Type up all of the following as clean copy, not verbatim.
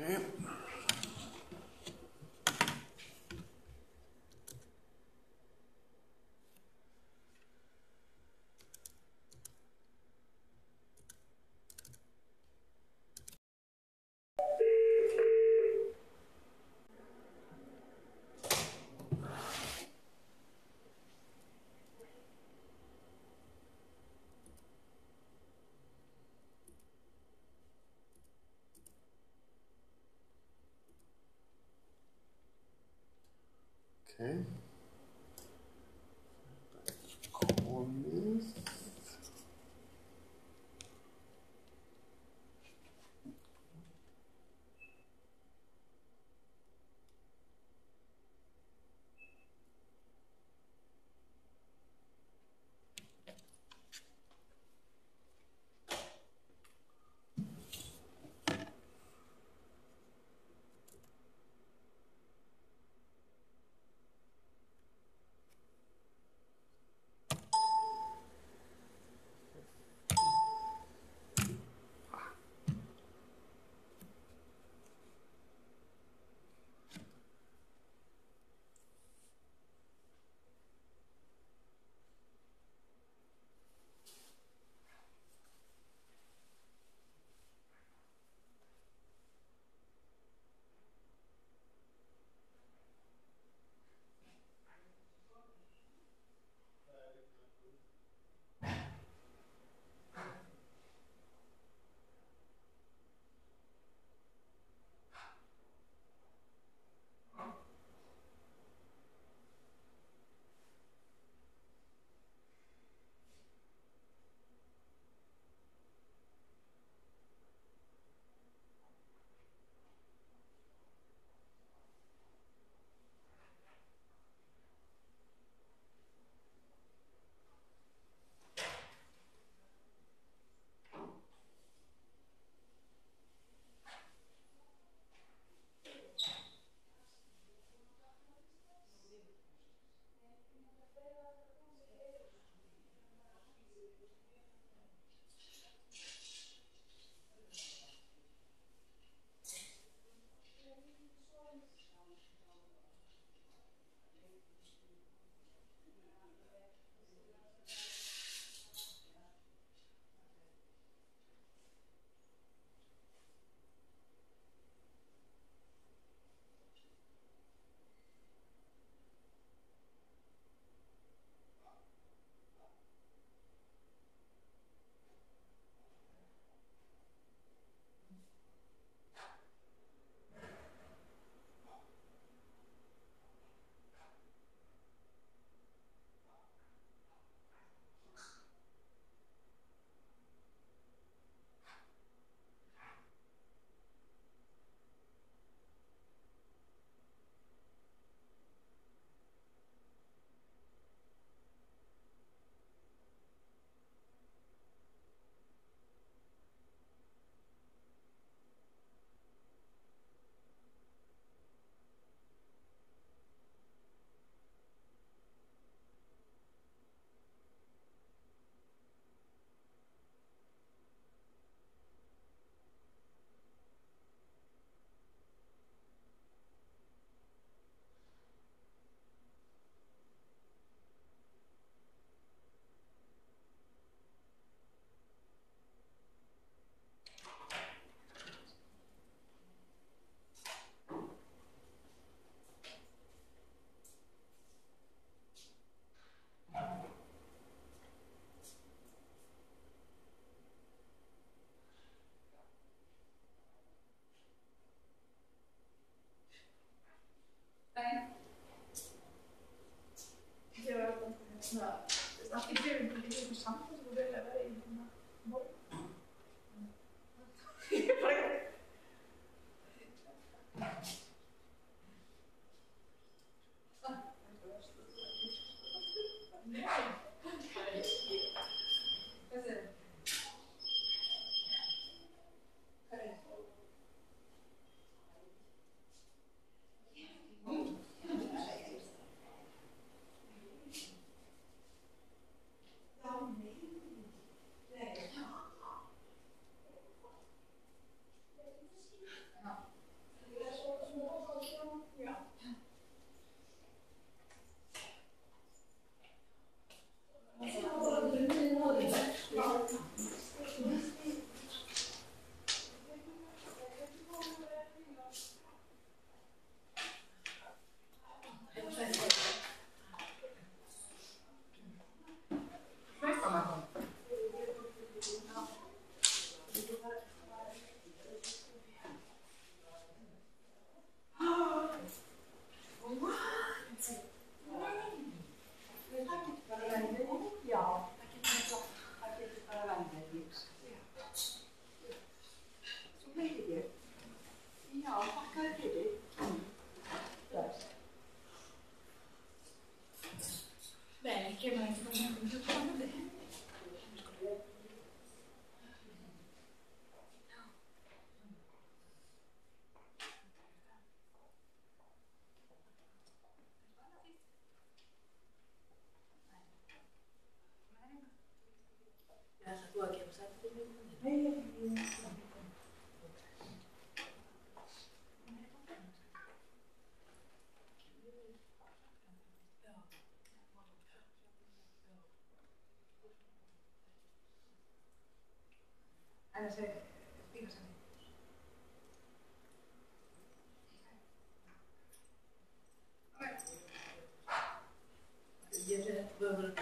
Okay. Chromis.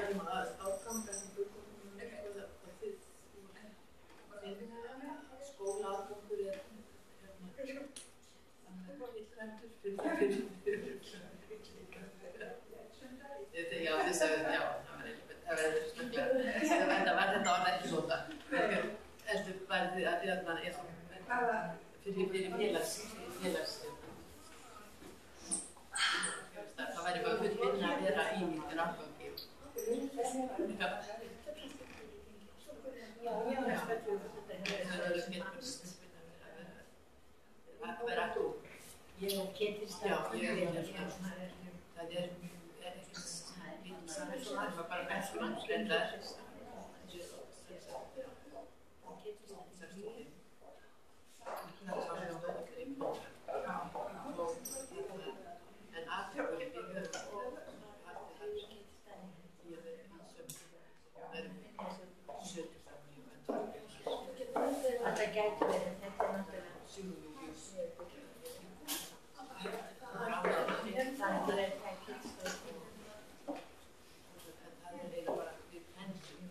værum að áganga skólaafgangur Já, þið sögðu, já, það verður snögglega. Þetta var ekki svona. Heldur væri þið að þið mann fyrir félags. Það væri bara full vinna að vera í mínir afgangi. Það verður að þú. Ég og Ketil það er ekki það var bara bestmannsrendar en aftur við höfum þetta gæti verið þetta náttúrulega það er bara við pensum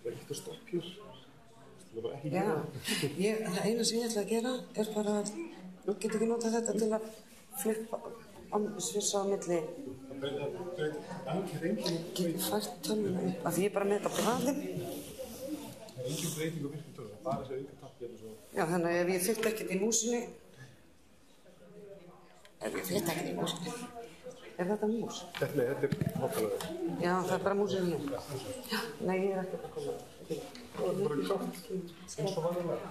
Ekkert að stoppjur. Það er bara ekki Já, það eina sem ég ætla að gera bara að þú getur ekki notað þetta til að flippa svissa á milli. Getur fært tölvuna upp, af því ég bara með þetta á blaðin. Það engin breyting á virkni tölvuna, bara þessi auka tappi hérna svo. Já, þannig að ef ég fyrt ekkert í músinni. Er þetta mús? Nei, þetta er hátalega. Já, það er bara músinu. Já, nei, ég ekki að koma. Það er bara klátt, eins og vanlega.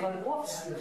var ofstur.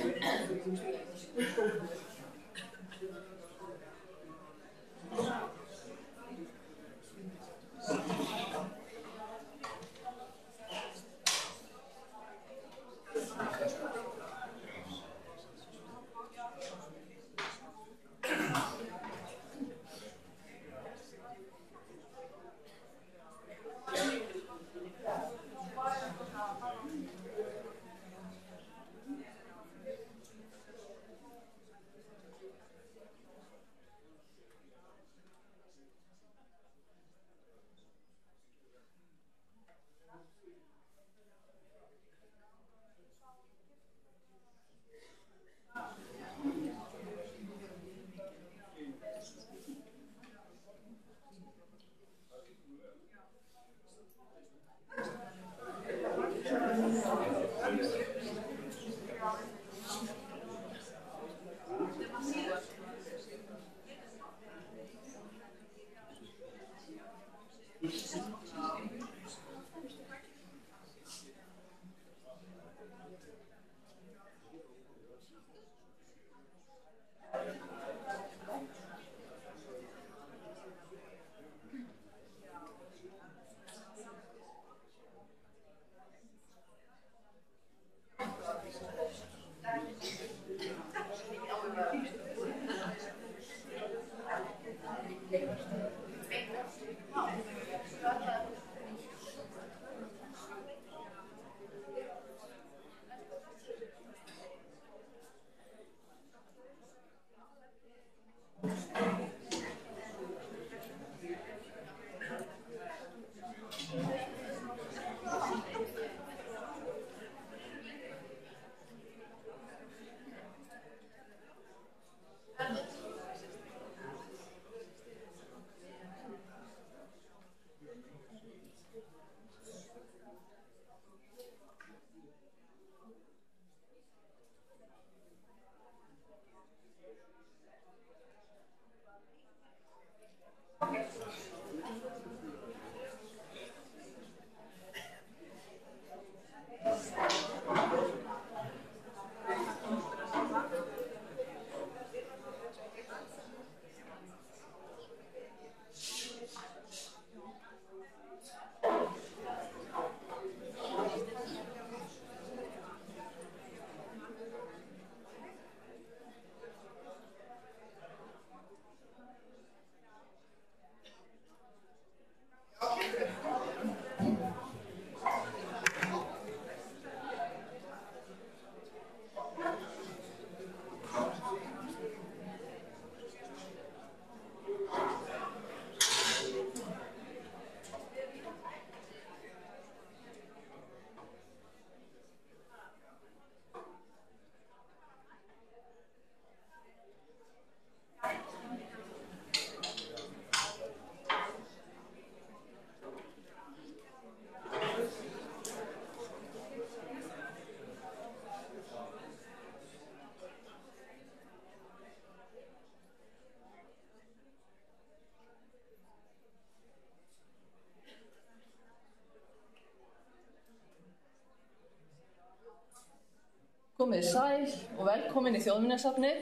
Komið sæl og velkomin í Þjóðminjasafnið.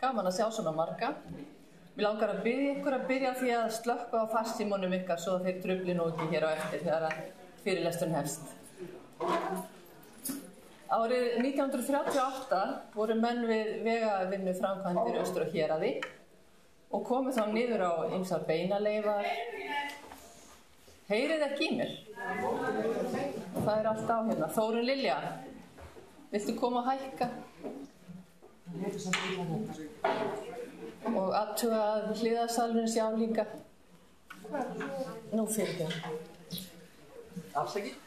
Gaman að sjá svona marga. Mér langar að biðja ykkur að byrja því að slökkva á farsímunum ykkar svo þeir trufli nú ekki hér á eftir þegar fyrirlesturinn hefst. Árið 1938 voru menn við vegavinnu framkvæmdir austur á Héraði og komu þá niður á ýmsar beinaleifar. Heyrið ekki í mér? Og það er allt á hérna. Þórunn Lilja, viltu koma að hækka? Og athuga að hliðarsalurinn sé á líka. Nú fyrir þér. Afsakið.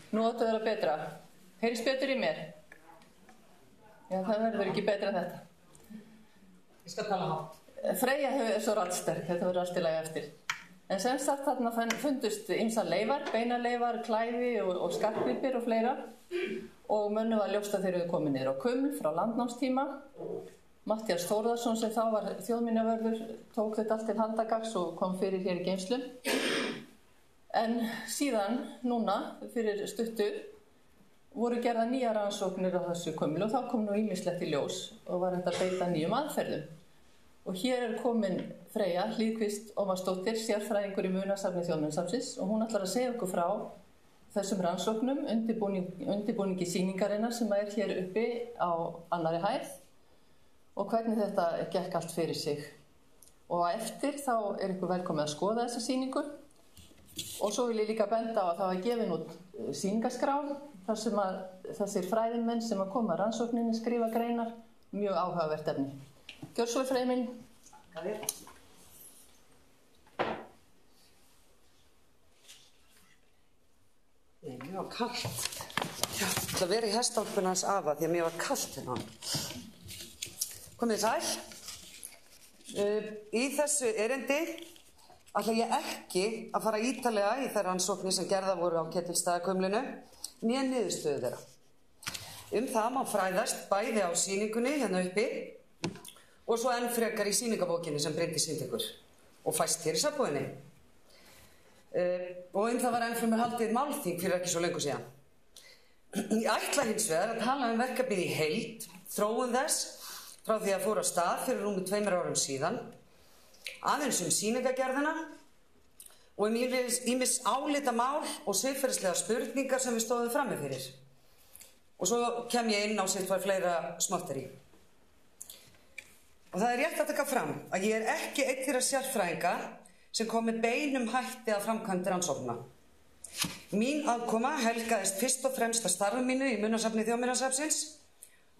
Nú áttu að vera betra. Heyrist betur í mér? Já, það verður ekki betra en þetta. Ég skal tala hátt. Freyja er svo raddsterk, þetta verður allt í lagi eftir. En sem sagt þarna fundust ýmsar leifar, beinaleifar, klæði og skartgripir og fleira og mönnum var ljóst að þeir eru komið niður á Kuml frá landnámstíma. Matthías Þórðarson sem þá var þjóðminjavörður tók þetta allt til handagags og kom fyrir hér í geymslum. En síðan, núna, fyrir stuttu, voru gerða nýjar rannsóknir á þessu Kumli og þá kom nú ýmislegt í ljós og var þetta að beita nýjum aðferðum. Og hér er komin Freyja Hlíðqvist Ómarsdóttir, sérfræðingur í Munasafni Þjóðminjasafnsins og hún ætlar að segja okkur frá þessum rannsóknum, undirbúningi sýningarinnar sem er hér uppi á annarri hæð og hvernig þetta gekk allt fyrir sig. Og eftir þá er ykkur velkomið að skoða þessa sýningu og svo vil ég líka benda á að það var gefin út sýningaskrá þar sem að þessir fræðimenn sem að koma að rannsókninni skrifa greinar, mjög áhugavert efni. Gjör svo Freyja mín. Takk fyrir. Mér var kalt. Já, ég ætla að vera í hestálpunni hans afa því að mér var kalt hérna. Komið sæl. Í þessu erindi ætla ég ekki að fara ítarlega í þær rannsóknir sem gerðar voru á Ketilsstaðakumlinu né niðurstöðu þeirra. Það má fræðast bæði á sýningunni hérna uppi og svo enn frekar í sýningabókinni sem Bryndís sýndi ykkur og fæst hér í safnbúðinni. Og það var enn fremur haldið málþing fyrir ekki svo lengur síðan. Ég ætla hins vegar að tala verkefnið í heild, þróun þess frá því að fór á stað fyrir rúmu 2 árum síðan, aðeins sýningagerðina og ýmis álitamál og siðferðislegar spurningar sem við stóðum frammi fyrir. Og svo kem ég inn á sitthvað fleira smátteri. Og það er rétt að taka fram að ég er ekki einn þeirra sérfræðinga sem kom með beinum hætti að framkvæmd rannsókna. Mín aðkoma helgaðist fyrst og fremst að starfi mínu í Munasafni Þjóðminjasafnsins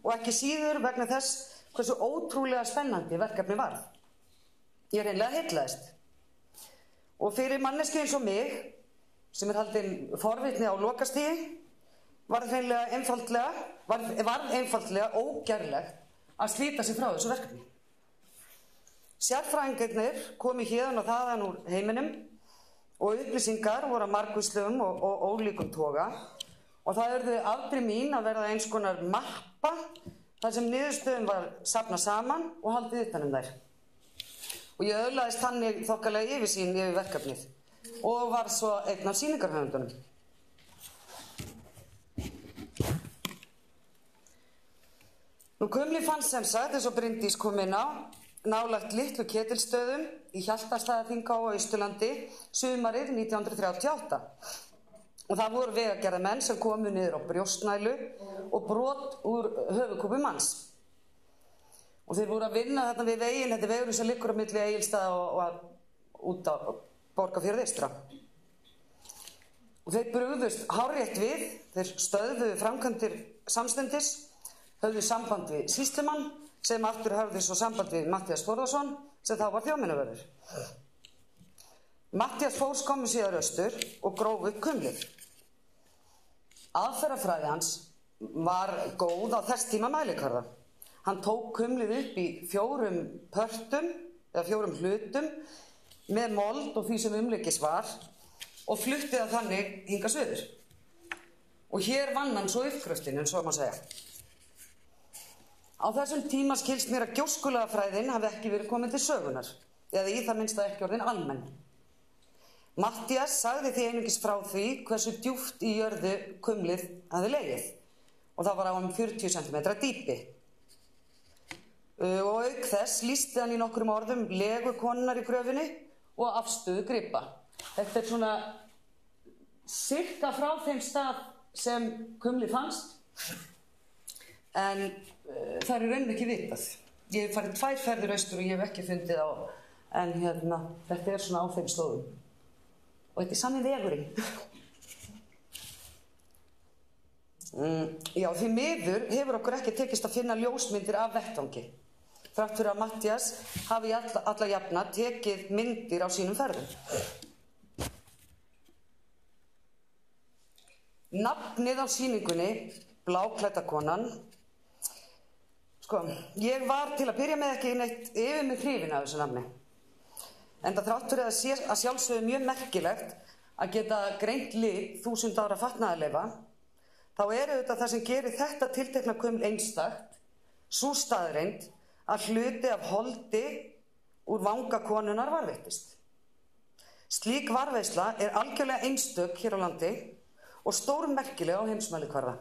og ekki síður vegna þess hversu ótrúlega spennandi verkefni varð. Ég hreinlega heillaðist. Og fyrir manneski eins og mig, sem er haldin forvitni á lokastigi, varð einfaldlega ógerlegt að slíta sig frá þessu verkefni. Sérfræðingarnir komu héðan og þaðan úr heiminum og upplýsingar voru af margvíslegum og ólíkum toga og það urðu afdrif mín að verða eins konar mappa þar sem niðurstöðum var safnað saman og haldið utan þær. Og ég öðlaðist þannig þokkalega yfirsýn yfir verkefnið og var svo einn af sýningarhöfundunum. Kumli fannst sem sagt, eins og Bryndís kom inn á, nálægt litlu Ketilsstöðum í Hjaltastaðaþinghá á Austurlandi sumarið 1938. Og það voru vegagerðarmenn sem komu niður á brjóstnælu og brot úr höfuðkúpu manns. Og þeir voru að vinna þarna við veginn, þetta er vegurinn sem liggur á milli Egilsstaða og út á Borgarfjörð eystra. Og þeir brugðust hárrétt við, þeir stöðvuðu framkvæmdir samstundis, höfðu samband við sýslumann sem aftur höfðu svo samband við Matthías Þórðarson sem þá var þjóðminjavörður. Matthías fór skömmu síðar austur og gróf upp Kumlið. Aðferðafræði hans var góð á þess tíma mælikvarða. Hann tók Kumlið upp í 4 pörtum eða 4 hlutum með mold og því sem umleikis var og flutti það þannig hingað suður. Og hér vann hann svo uppgröftin, eins og maður segja. Á þessum tíma skilst mér að gjóskulagafræðin hafi ekki verið komin til sögunar, eða í það minnsta ekki orðin almenn. Matthías sagði því einungis frá því hversu djúpt í jörðu Kumlið hafði legið, og það var á 40 cm dýpi. Og auk þess lýsti hann í nokkrum orðum legu konunnar í gröfinni og afstöðu gripa. Þetta er svona sirka frá þeim stað sem Kumlið fannst, en það er í rauninni ekki vitað. Ég hef farið 2 ferðir austur og ég hef ekki fundið á, en þetta er svona á þeim slóðum. Og þetta er sami vegurinn. Já, því miður hefur okkur ekki tekist að finna ljósmyndir af vettvangi. Þrátt fyrir að Matthías hafi alla jafna tekið myndir á sínum ferðum. Nafnið á sýningunni, Bláklædda konan. Ég var til að byrja með ekki neitt yfir mig hrifin af þessu nafni. enda þrátt fyrir að sjálfsögðu mjög merkilegt að geta greint lit 1000 ára fatnaðarleyfa, þá auðvitað það sem gerir þetta tiltekna kuml einstakt, sú staðreynd að hluti af holdi úr vanga konunnar varðveittist. Slík varðveisla algjörlega einstök hér á landi og stórmerkileg á heimsmælikvarða.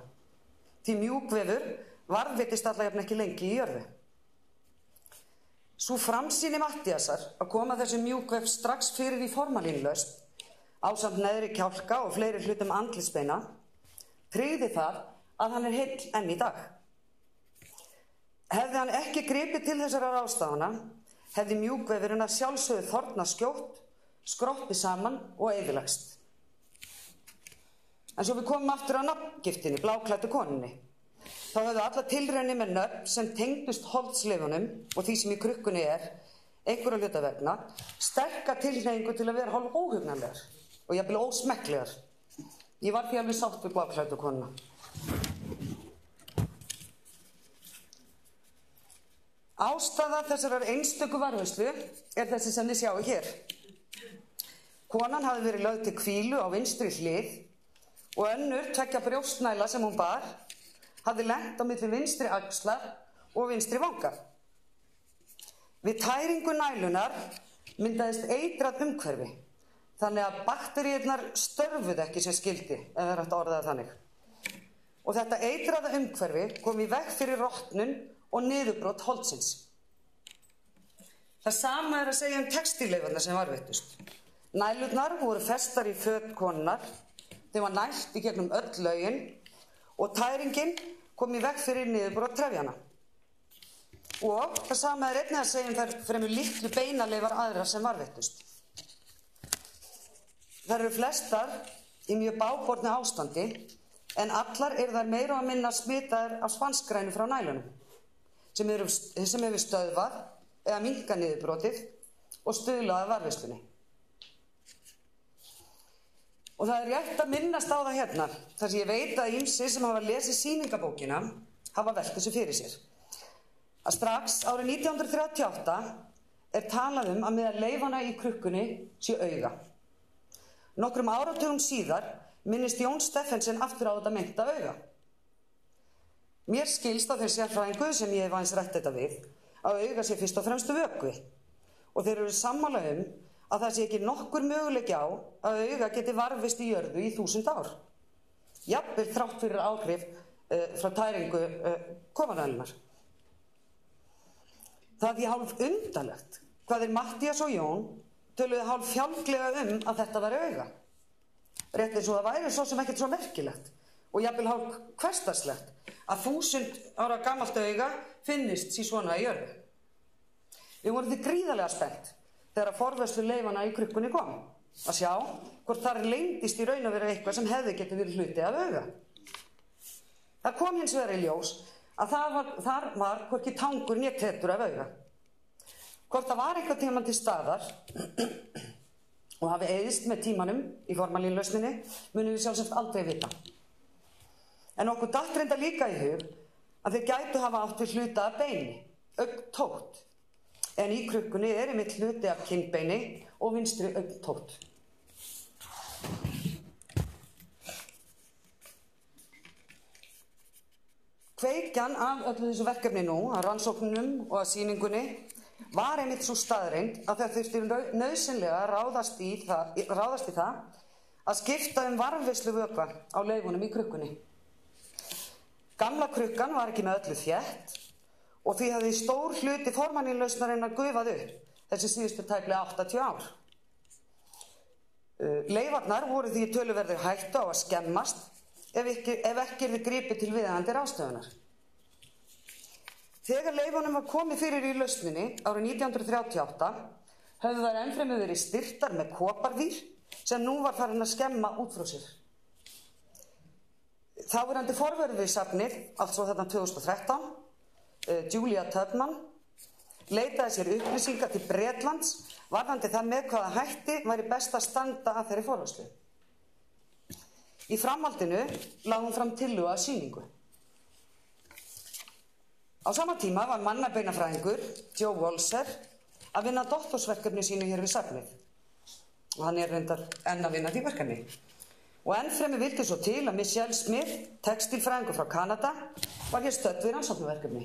Því mjúkvefur varðveittist alla jafn ekki lengi í jörðu. Sú framsýni Matthíasar að koma þessu mjúkvef strax fyrir í formalínlaust, ásamt neðri kjálka og fleiri hlutum andlitsbeina, tryggði það að hann heill enn í dag. Hefði hann ekki gripið til þessara ráðstafana, hefði mjúkvefurinn að sjálfsögðu þornað skjótt, skroppið saman og eyðilagst. En svo við komum aftur á nafngiftinni, bláklæddu konunni. Þá höfðu alla tilraunir með nöfn sem tengdust holdsleifunum og því sem í krukkunni einhverja hluta vegna, sterka tilhneigingu til að vera hálf óhugnanlegar og jafnvel ósmekklegar. Ég var því alveg sátt við bláklæddu konuna. Ástæða þessarar einstöku varðveislu þessi sem þið sjáu hér. Konan hafði verið lögð til hvílu á vinstri hlið og önnur tveggja brjóstnæla sem hún bar hafði lent á milli vinstri axlar og vinstri vanga. Við tæringu nælunar myndaðist eitrað umhverfi, þannig að bakteríurnar störfuðu ekki sem skyldi, ef það hægt að orða það þannig. Og þetta eitraða umhverfi kom í veg fyrir rotnun og niðurbrot holdsins. Það sama að segja textíleifarnar sem varðveittust. Nælurnar voru festar í föt konunnar, þeim var nælt í gegnum öll lögin og tæringin kom í veg fyrir niðurbrot trefjana. Og það sama einnig að segja þær fremur litlu beinaleifar aðrar sem varðveittust. Þær eru flestar í mjög bágbornu ástandi, en allar þær meira og minna smitaðar af spanskgrænu frá nælunum, sem hefur stöðvað eða minnkað niðurbrotið og stuðlað að varðveislunni. Og það rétt að minnast á það hérna, þar sem ég veit að ýmsir sem hafa lesið sýningabókina hafa velt þessu fyrir sér. Að strax árið 1938 talað að meðal leifana í krukkunni sé auga. Nokkrum áratugum síðar minnist Jón Steffensen aftur á þetta meinta auga. Mér skilst á þeir sérfræðingu sem ég hef aðeins rætt þetta við, að auga sé fyrst og fremst vökvi og þeir eru sammála að það sé ekki nokkur möguleiki á að auga geti varðveist í jörðu í 1000 ár. Jafnvel þrátt fyrir áhrif frá tæringu kofanælunar. Það er því hálf undarlegt hvað Matthías og Jón töluðu hálf fjálglega að þetta væri auga. Rétt eins og það væri svo sem ekkert svo merkilegt og jafnvel hálf hversdagslegt að 1000 ára gamalt auga finnist sí svona í jörðu. Við vorum því gríðarlega spennt þegar að forvörslu leifana í krukkunni kom, að sjá hvort þar leyndist í raun að vera eitthvað sem hefði getið verið hluti af auga. Það kom hins vegar í ljós að þar var hvorki tangur né tettur af auga. Hvort það var eitthvað tímann til staðar og hafi eyðist með tímanum í formalínlausninni munum við sjálfsagt aldrei vita. En okkur datt reynda líka í hug að þeir gætu hafa átt við hluta af beini, augntótt. En í krukkunni einmitt hluti af kinnbeini og vinstri augntótt. Kveikjan af öllu þessu verkefni nú, að rannsóknunum og að sýningunni, var einmitt svo staðreynd að það þurfti nauðsynlega að ráðast í það að skipta varðveislu vökva á leifunum í krukkunni. Gamla krukkan var ekki með öllu þétt og því hafði stór hluti formalínlausnarinnar gufað upp þessi síðustu tæplega 80 ár. Leifarnar voru því töluverðir hættu á að skemmast ef ekki yrði gripið til viðeigandi ráðstöfunar. Þegar leifunum var komið fyrir í lausninni árið 1938 höfðu þær ennfremur verið styrktar með koparvír sem nú var farin að skemma út frá sér. Þáverandi forvörðusafnið, altså þarna 2013, Julia Tubman, leitaði sér upplýsingar til Bretlands varðandi það með hvaða hætti væri best að standa að þeirri forvörslu. Í framhaldinu lagði hún fram tillögu að sýningu. Á sama tíma var mannabeinafræðingur, Joe Walser, að vinna doktorsverkefni sínu hér við safnið. Og hann reyndar enn að vinna því verkefni. Og ennfremur vildi svo til að Michelle Smith, textílfræðingur frá Kanada, var hér stödd við rannsóknarverkefni.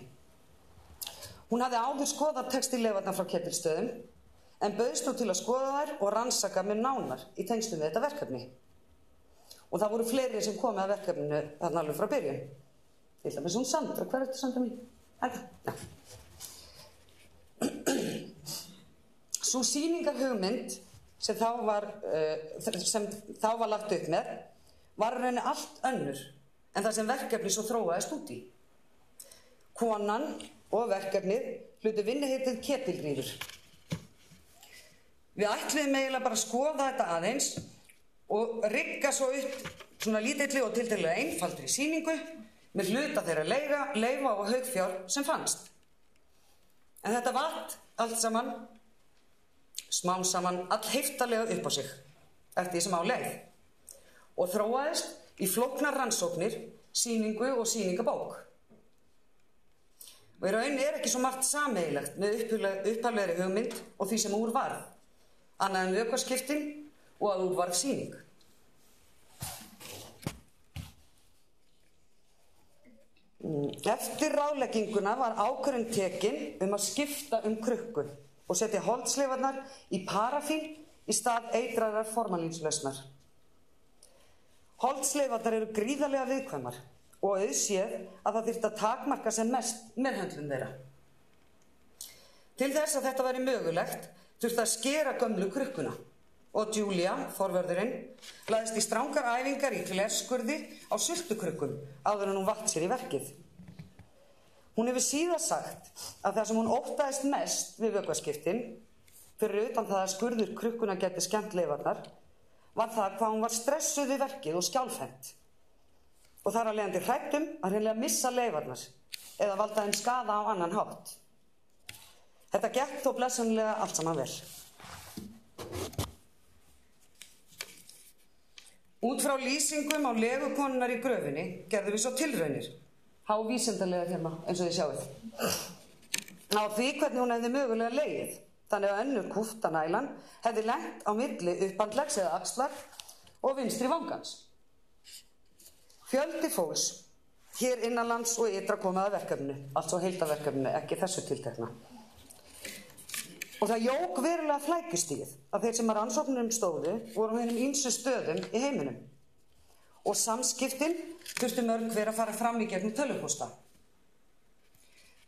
Hún hafði áður skoðað textílleifarnar frá Ketilsstöðum, en bauðst nú til að skoða þær og rannsaka með nánar í tengslum við þetta verkefni. Og það voru fleiri sem komið að verkefninu þarna alveg frá byrjun. Til dæmis hún Sandra. Hver ertu Sandra mín? Ja. Sú sýningarhugmynd sem þá var lagt upp með var rauninni allt önnur en það sem verkefni svo þróaðist út í. Konan og verkefnið hlutu vinnuheitið Ketilríður. Við ætluðum eiginlega bara að skoða þetta aðeins og rigga svo upp svona lítilli og tiltölulega einfaldri sýningu með hluta þeirra leifa og haugfjár sem fannst. En þetta vatt allt saman, smám saman, allheiftarlega upp á sig eftir því sem á leið og þróaðist í flóknar rannsóknir, sýningu og sýningabók. Og í raun ekki svo margt sameiginlegt með upphaflegri hugmynd og því sem úr varð, annað en vökvaskiptin og að úr varð sýning. Eftir ráðlegginguna var ákvörðun tekin að skipta krukku og setja holdsleifarnar í parafín í stað eitraðrar formalínslausnar. Holdsleifarnar eru gríðarlega viðkvæmar og auðséð að það þyrfti að takmarka sem mest meðhöndlun þeirra. Til þess að þetta væri mögulegt þurfti að skera gömlu krukkuna og Julia, forvörðurinn, lagðist í strangar æfingar í glerskurði á sultukrukkum áður en hún vatt sér í verkið. Hún hefur síðan sagt að það sem hún óttaðist mest við vökvaskiptin, fyrir utan það að skurður krukkuna gæti skemmt leifarnar, var það hvað hún var stressuð við verkið og skjálfhent. Og þar af leiðandi hrædd að hreinlega missa leifarnar eða valda þeim skaða á annan hátt. Þetta gekk þó blessunlega allt saman vel. Út frá lýsingum á legukonunnar í gröfinni gerðum við svo tilraunir, hávísindarlega hérna, eins og þið sjáið, á því hvernig hún hefði mögulega legið, þannig að önnur kúftanælan hefði lent á milli upphandleggs eða axlar og vinstri vangans. Fjöldi fólks hér innanlands og ytra komið að verkefninu, altså heildarverkefninu, ekki þessu tiltekna. Og það jók verulega flækjustigið að þeir sem að rannsóknunum stóðu voru á hinum ýmsu stöðum í heiminum. Og samskiptin þurftu mörg hver að fara fram í gegnum tölvupósta.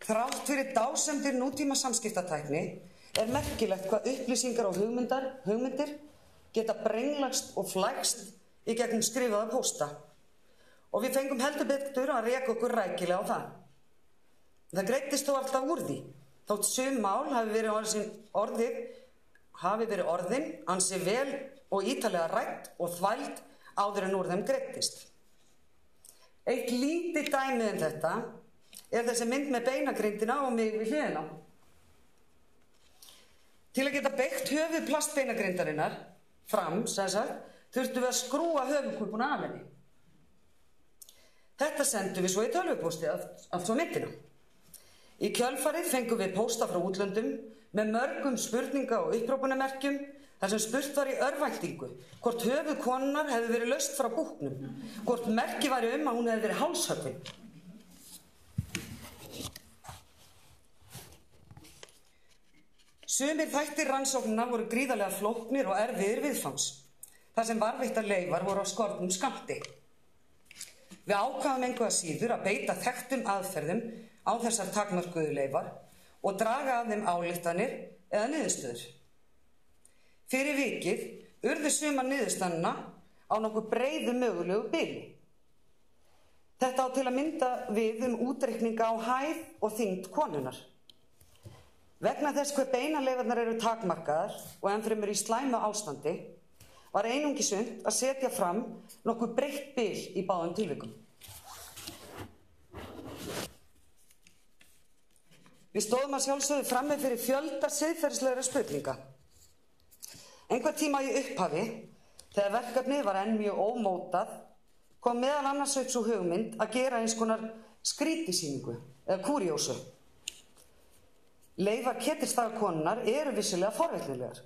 Þrátt fyrir dásemdir nútíma samskiptatækni merkilegt hvað upplýsingar og hugmyndir geta brenglagst og flækst í gegnum skrifaða pósta. Og við fengum heldur betur að reka okkur rækilega á það. Það greiddist þó alltaf úr því, þótt sum mál hafi verið orðin ansi vel og ítarlega rætt og þvæld áður en úr þeim greiddist. Eitt lítið dæmi þetta þessi mynd með beinagrindina og mig við hliðina. Til að geta beygt höfuð plastbeinagrindarinnar fram, þurftum við að skrúa höfuðkúpuna af henni. Þetta sendum við svo í tölvupósti allt svo myndina. Í kjölfarið fengum við pósta frá útlöndum með mörgum spurninga og upprópunarmerkjum þar sem spurt var í örvæntingu hvort höfuð konunnar hefði verið laust frá búknum, hvort merki væri að hún hefði verið hálshöggvin. Sumir þættir rannsóknina voru gríðarlega flóknir og erfiðir viðfangs, þar sem varðveittar leifar voru á skornum skammti. Við ákváðum engu að síður að beita þekktum aðferðum á þessar takmörkuðu leifar og draga af þeim ályktanir eða niðurstöður. Fyrir vikið urðu sumar niðurstaðna á nokkuð breiðu mögulegu bili. Þetta á til að mynda við útreikninga á hæð og þyngd konunnar. Vegna þess hve beinaleifar eru takmarkaðar og ennfremur í slæmu ástandi var einungis unnt að setja fram nokkuð breitt bil í báðum tilvikum. Við stóðum að sjálfsögðu frammi fyrir fjölda siðferðislegra spurninga. Einhvern tíma í upphafi, þegar verkefnið var enn mjög ómótað, kom meðal annars upp sú hugmynd að gera eins konar skrítisýningu eða kúríósu. Leifar Ketilsstaðakonunnar eru vissulega forvitnilegar.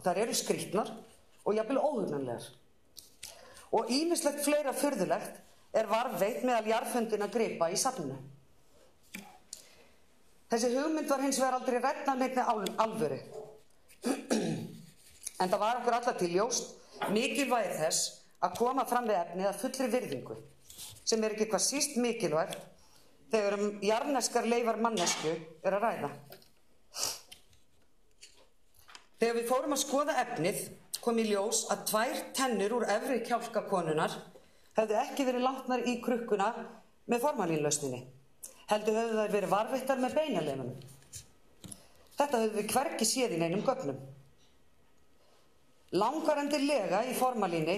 Þær eru skrýtnar og jafnvel óhugnanlegar. Og ýmislegt fleira furðulegt er varðveitt meðal jarðfundinna gripa í safninu. Þessi hugmynd var hins vegar aldrei rædd af neinni alvöru. En það var okkur alla til ljóst mikilvægi þess að koma fram við efnið að fullri virðingu, sem er ekki hvað síst mikilvægt þegar jarðneskar leifar mannesku er að ræða. Þegar við fórum að skoða efnið kom í ljós að 2 tennur úr efri kjálka konunnar hefðu ekki verið látnar í krukkuna með formalínlausninni. Heldur höfðu þær verið varðveittar með beinaleifum. Þetta höfðu við hvergi séð í neinum gögnum. Langvarandi lega í formalíni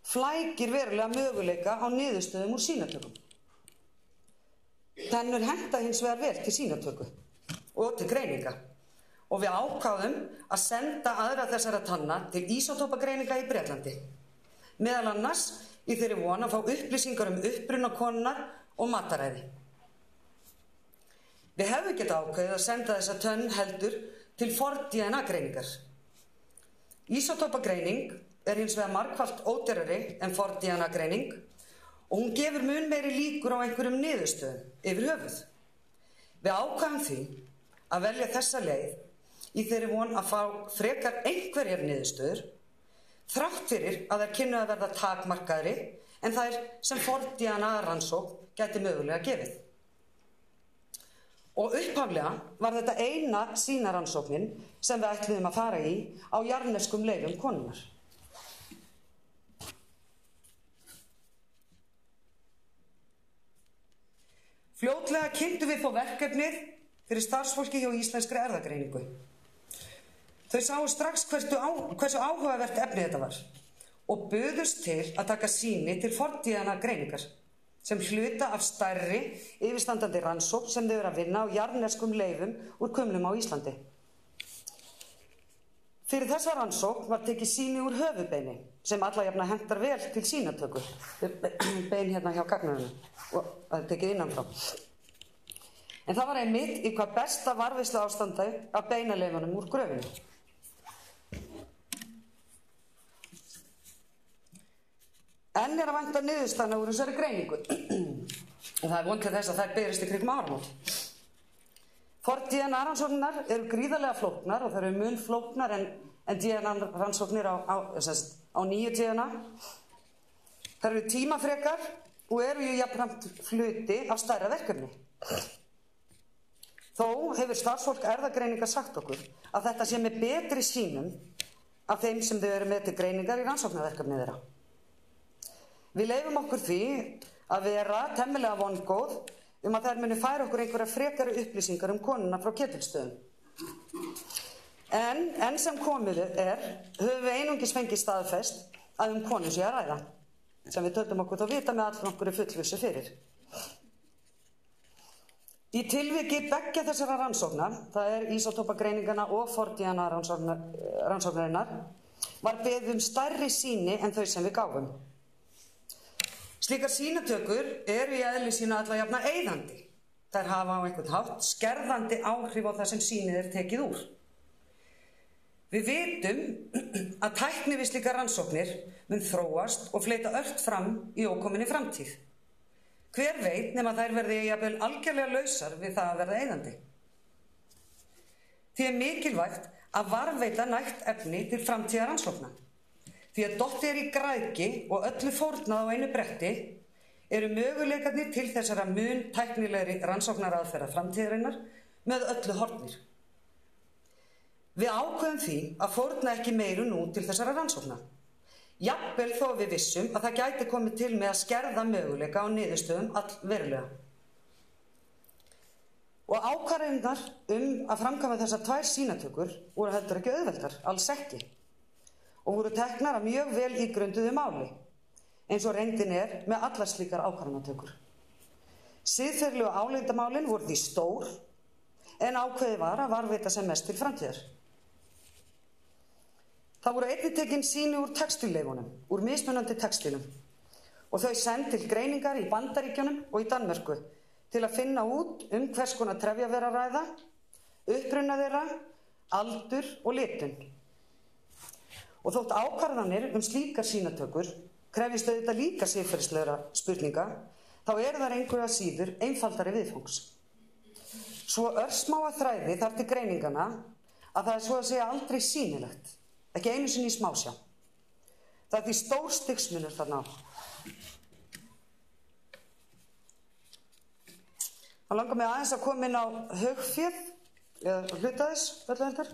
flækir verulega möguleika á niðurstöðum úr sýnatökum. Tennur henta hins vegar vel til sýnatöku og til greininga. Og við ákváðum að senda aðra þessara tanna til ísótópagreininga í Bretlandi. Meðal annars í þeirri von að fá upplýsingar uppruna konunnar og mataræði. Við hefðum getað ákveðið að senda þessa tönn heldur til for-DNA-greiningar. Ísótópagreining er hins vegar margfalt ódýrari en for-DNA-greining og hún gefur mun meiri líkur á einhverjum niðurstöðum yfir höfuð. Við ákváðum því að velja þessa leið í þeirri von að fá frekar einhverjar niðurstöður, þrátt fyrir að þær kynnu að verða takmarkaðri en þær sem for-DNA-rannsókn gæti mögulega gefið. Og upphaflega var þetta eina sýnarannsóknin sem við ætluðum að fara í á jarðneskum leifum konunnar. Fljótlega kynntum við þó verkefnið fyrir starfsfólki hjá Íslenskri erfðagreiningu. Þau sáu strax hversu áhugavert efni þetta var og buðust til að taka sýni til for-DNA-greiningar sem hluta af stærri yfirstandandi rannsókn sem þau eru að vinna á jarðneskum leifum úr kumlum á Íslandi. Fyrir þessa rannsókn var tekið sýni úr höfuðbeini sem alla jafna hentar vel til sýnatöku. Bein hérna hjá gagnurinn og það er tekið innanfrá. En það var einmitt í hvað besta varðveislu ástandi af beinaleifunum úr gröfinu. Enn er að vænta niðurstaðna úr þessari greiningu. Og það er von til þess að þær berist í kringum áramót. For-DNA-rannsóknirnar eru gríðarlega flóknar og þær eru mun flóknar en DNA-rannsóknir á nýju DNA. Þær eru tímafrekar og eru jafnframt hluti af stærra verkefni. Þó hefur starfsfólk erfðagreiningar sagt okkur að þetta sé með betri sýnum af þeim sem þau eru með til greiningar í rannsóknarverkefni þeirra. Við leyfum okkur því að vera temmilega vongóð að þær muni færa okkur einhverja frekari upplýsingar konuna frá Ketilsstöðum. En sem komið höfum við einungis fengið staðfest að konu sé að ræða, sem við töldum okkur þá vita með allir okkur fullvissu fyrir. Í tilviki beggja þessara rannsókna, það er ísótópagreiningana og for-DNA rannsóknarinnar, var beðið stærri sýni en þau sem við gáfum. Slíkar sýnatökur eru í eðli sínu alla jafna eyðandi. Þær hafa á einhvern hátt skerðandi áhrif á það sem sýnið er tekið úr. Við vitum að tækni við slíkar rannsóknir mun þróast og fleyta ört fram í ókominni framtíð. Hver veit nema þær verði jafnvel algjörlega lausar við það að verða eyðandi. Því er mikilvægt að varðveita nægt efni til framtíðar rannsókna. Því að dottið í græðgi og öllu fórnað á einu bretti eru möguleikarnir til þessara mun tæknilegri rannsóknaraðferða framtíðarinnar með öllu hornir. Við ákveðum því að fórna ekki meiru nú til þessara rannsókna. Jafnvel þó við vissum að það gæti komið til með að skerða möguleika á niðurstöðum allverulega. Og ákvarðanirnar að framkvæma þessar 2 sýnatökur voru heldur ekki auðveldar, alls ekki. Og voru teknar að mjög vel ígrunduðu máli, eins og reyndin er með allar slíkar ákvarðanatökur. Siðferðilegu álitamálin voru því stór, en ákveðið var að varðveita sem mest til framtíðar. Það voru einnig tekin sýni úr textílleifunum, úr mismunandi textílum, og þau send til greiningar í Bandaríkjunum og í Danmörku til að finna út hvers konar trefjaver að ræða, uppruna þeirra, aldur og litun. Og þótt ákvarðanir slíkar sýnatökur krefjist auðvitað líka siðferðislegra spurninga, þá eru þær engu að síður einfaldari viðfangs. Svo örsmáa þræði þar til greiningana að það er svo að segja aldrei sýnilegt, ekki einu sinni í smásjá. Það er því stór stigsmunur þarna á. Það langar mig aðeins að koma inn á haugféð, eða hluta þess, öllu heldur.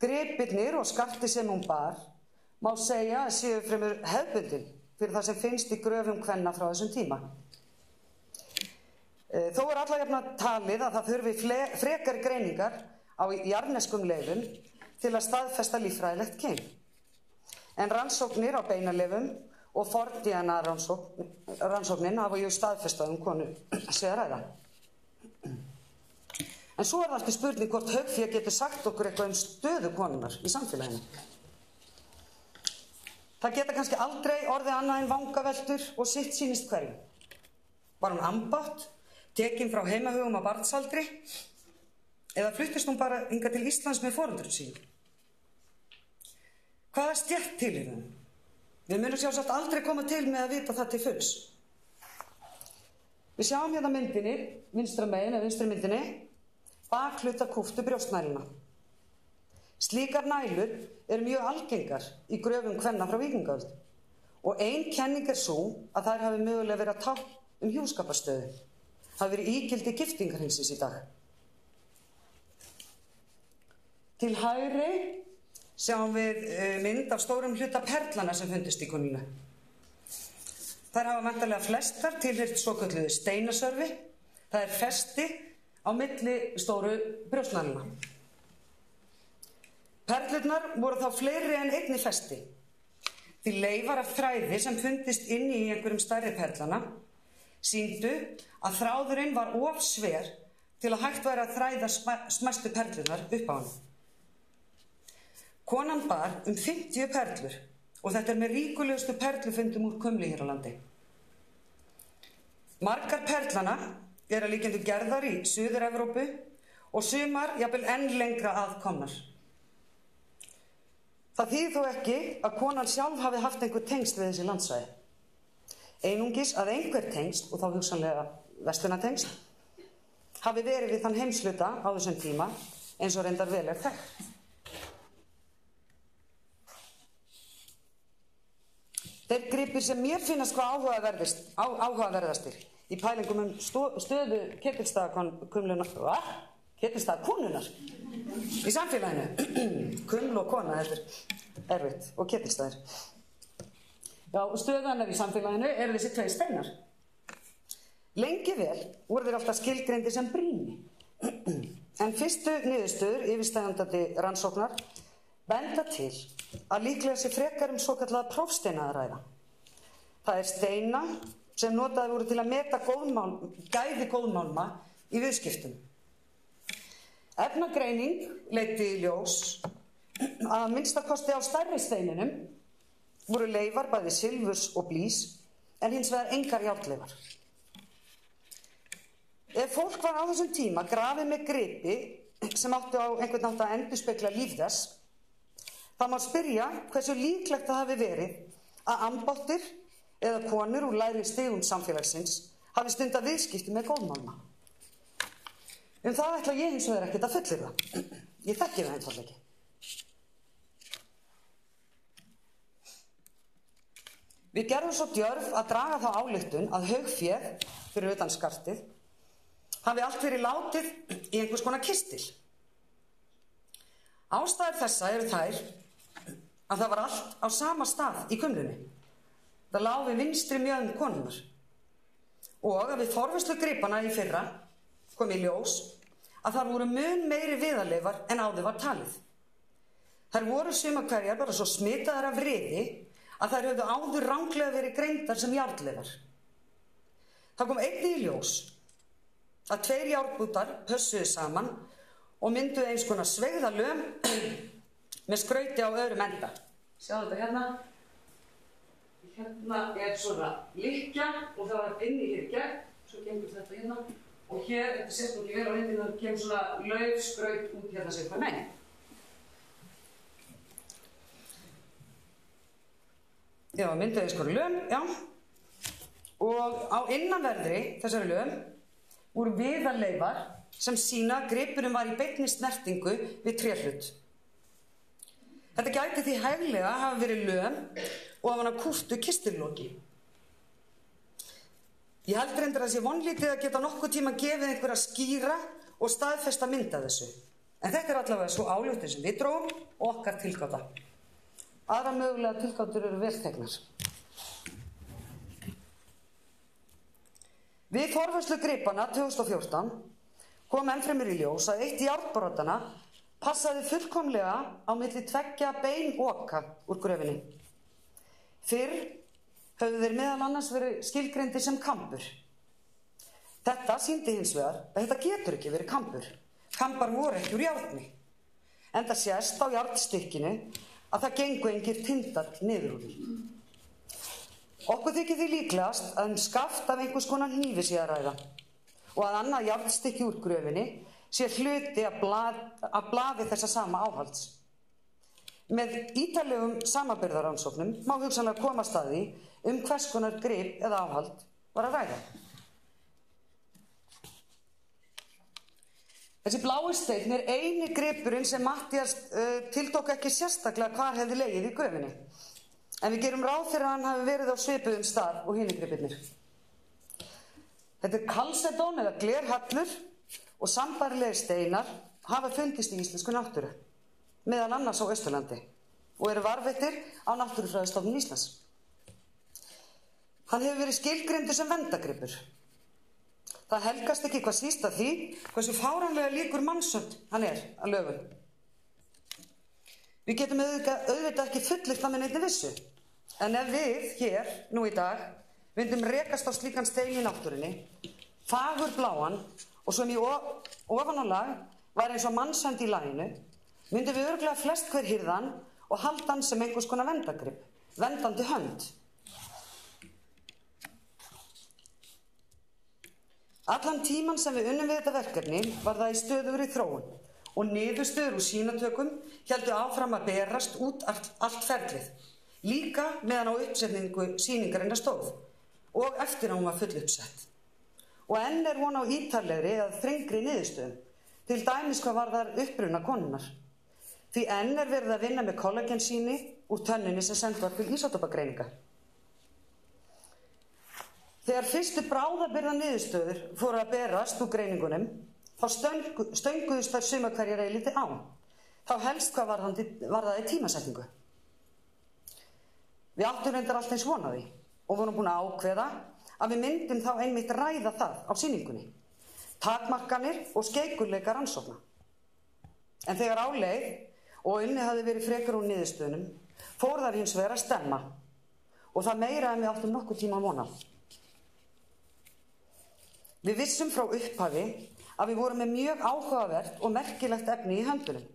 Gripirnir og skaftið sem hún bar má segja að séu fremur hefðbundin fyrir það sem finnst í gröfum kvenna frá þessum tíma. Þó er alla jafna talið að það þurfi frekari greiningar á jarðneskum leifum til að staðfesta líffræðilegt kyn. En rannsóknir á beinaleifum og forn-DNA rannsóknin hafa jú staðfestað konu sé að ræða. En svo er það ekki spurning hvort haugfé getur sagt okkur eitthvað stöðu konunnar í samfélaginu. Það geta kannski aldrei orðið annað en vangaveltur og sitt sýnist hverju. Var hún ambátt, tekin frá heimahögum á barnsaldri, eða fluttist hún bara hingað til Íslands með foreldrum sínum? Hvaða stétt tilheyrir hún? Við munum sjálfsagt aldrei koma til með að vita það til fulls. Við sjáum hérna myndinni, vinstra megin eða vinstri myndinni, bakhluta kúptu brjóstnæluna. Slíkar nælur eru mjög algengar í gröfum kvenna frá víkingaöld og ein kenning er sú að þær hafi mögulega verið að tákn hjúskaparstöðu, hafi verið ígildi giftingarhengsins í dag. Til hægri sjáum við mynd af stórum hluta perlana sem fundist í konunni. Þær hafa væntanlega flestar tilheyrt svokölluðu steinasörfi, það er festi á milli stóru brjóstnæluna. Perlurnar voru þá fleiri en einni festi. Því leifar af þræði sem fundist inni í einhverjum stærri perlana sýndu að þráðurinn var of sver til að hægt væri að þræða smæstu perlurnar upp á hann. Konan bar 50 perlur og þetta er með ríkulegustu perlufundum úr kumli hér á landi. Margar perlana eru að líkjandi gerðar í Suður-Evrópu og sumar jafnvel enn lengra aðkomnar. Það þýðir þó ekki að konan sjálf hafi haft einhver tengsl við þessi landsvæði. Einungis að einhver tengsl, og þá hugsanlega verslunartengsl, hafi verið við þann heimshluta á þessum tíma eins og reyndar vel er þekkt. Þeir gripir sem mér finnast hvað áhugaverðastir í pælingum stöðu ketilstaðakonunnar í samfélaginu. Kuml og kona, þetta er erfitt, og ketilstaðir. Já, stöðanar í samfélaginu eru þessi tvei steinar. Lengi vel voru þeir alltaf skilgreindir sem brýni. En fyrstu niðurstöður yfirstæðandi rannsóknar benda til að líklega sé frekar svokallaða prófsteina að ræða. Það er steina sem notaði voru til að meta gæði góðmálma í viðskiptum. Efnagreining leiddi í ljós að minnstakosti á stærri steininum voru leifar bæði silfurs og blís en hins vegar engar járnleifar. Ef fólk var á þessum tíma grafið með gripi sem áttu á einhvern nátt að endurspegla líf þess, þá má spyrja hversu líklegt það hafi verið að ambáttir eða konur úr lægri stigum samfélagsins hafi stundað viðskipti með góðmálma. Það ætla ég hins vegar ekkert að fullyrða. Ég þekki það einfaldlega ekki. Við gerðum svo djörf að draga þá ályktun að haugféð fyrir utan skartið hafi allt verið látið í einhvers konar kistil. Ástæður þessa eru þær að það var allt á sama stað í kumlunni. Það lá við vinstri mjöðm konunnar. Og að við forvinnslu gripana í fyrra kom í ljós að þar voru mun meiri viðarleifar en áður var talið. Þær voru sumar hverjar bara svo smitaðar af riði að þær höfðu áður ranglega verið greindar sem járnleifar. Það kom einnig í ljós að 2 járnbútar pössuðu saman og mynduðu eins konar sveigða löm með skrauti á öðrum enda. Sjáðu þetta hérna. Hérna er svona lykkja og það var inni hér í gegn, svo gengur þetta hérna Og hér, þetta sést nú ekki vel á myndinu, það kemur svona laufskraut út hérna sem hvað megin. Já, myndaði skori löm, já. Og á innanverðri þessari löm voru viðarleifar sem sýna að gripurinn var í beinni snertingu við tréhlut. Þetta gæti því hæglega hafa verið löm og af hana kúptu kisturloki. Ég held reyndar að sé vonlítið að geta nokkuð tíma gefið einhverja skýra og staðfesta mynd af þessu. En þetta er allavega svo áljóttin sem við dróum og okkar tilgáta. Aðra mögulega tilgátur eru vel þegnar. Við forvörslu gripana 2014 kom ennfremur í ljós að eitt járnbrotana passaði fullkomlega á milli tveggja beinoka úr gröfinni. Fyrr höfðu þeir meðal annars verið skilgreindir sem kambur. Þetta sýndi hins vegar að þetta getur ekki verið kambur. Kambar voru ekki úr járni. Enda sést á járnstykkinu að það gengu engir tindar niður úr því. Okkur þykir því líklegast að skaft af einhvers konar hnífi sé að ræða og að annað járnstykki úr gröfinni sé hluti af blaði þessa sama áhalds. Með ítarlegum samanburðarrannsóknum má hugsanlega komast að því hvers konar grip eða áhald var að ræða. Þessi blái steinn er eini gripurinn sem Matthías tiltók ekki sérstaklega hvar hefði legið í gröfinni. En við gerum ráð fyrir að hann hafi verið á svipuðum stað og hinir gripirnir. Þetta er kalsedón eða glerhallur og sambærilegir steinar hafa fundist í íslensku náttúru, meðal annars á Austurlandi, og eru varðveittir á Náttúrufræðistofnun Íslands. Hann hefur verið skilgreindur sem verndargripur. Það helgast ekki hvað síst af því hversu fáránlega líkur mannsönd hann er að lögum. Við getum auðvitað ekki fullyrt það með neinni vissu, en ef við hér, nú í dag, myndum rekast á slíkan stein í náttúrunni, fagur bláan og sem í ofanálag var eins og mannsönd í laginu, myndum við örugglega flest hver hirðan og halda hann sem einhvers konar verndargrip, verndandi hönd. Allan tíman sem við unnum við þetta verkefni var það í stöðugri þróun og niðurstöður úr sýnatökum héldu áfram að berast út allt ferlið, líka meðan á uppsetningu sýningarinnar stóð og eftir að hún var full uppsett. Og enn er von á ítarlegri eða þrengri niðurstöðum, til dæmis hvað varðar uppruna konunnar. Því enn er verið að vinna með kollagensýni úr tönnunni sem send var til ísótópagreininga. Þegar fyrstu bráðabirgða niðurstöður fóru að berast úr greiningunum, þá stönguðust þær suma hverjar eilítið á. Þá helst hvað varðaði tímasetningu. Við áttum reyndar allt eins von á því og vorum búin að ákveða að við myndum þá einmitt ræða það á sýningunni. Takmarkanir og skeikuleika rannsókna. En þegar áleið og unnið hafði verið frekar úr niðurstöðunum, fór þar hins vegar að stemma og það meira en við áttum nokkuð tíma að vona. Við vissum frá upphafi að við vorum með mjög áhugavert og merkilegt efni í höndunum.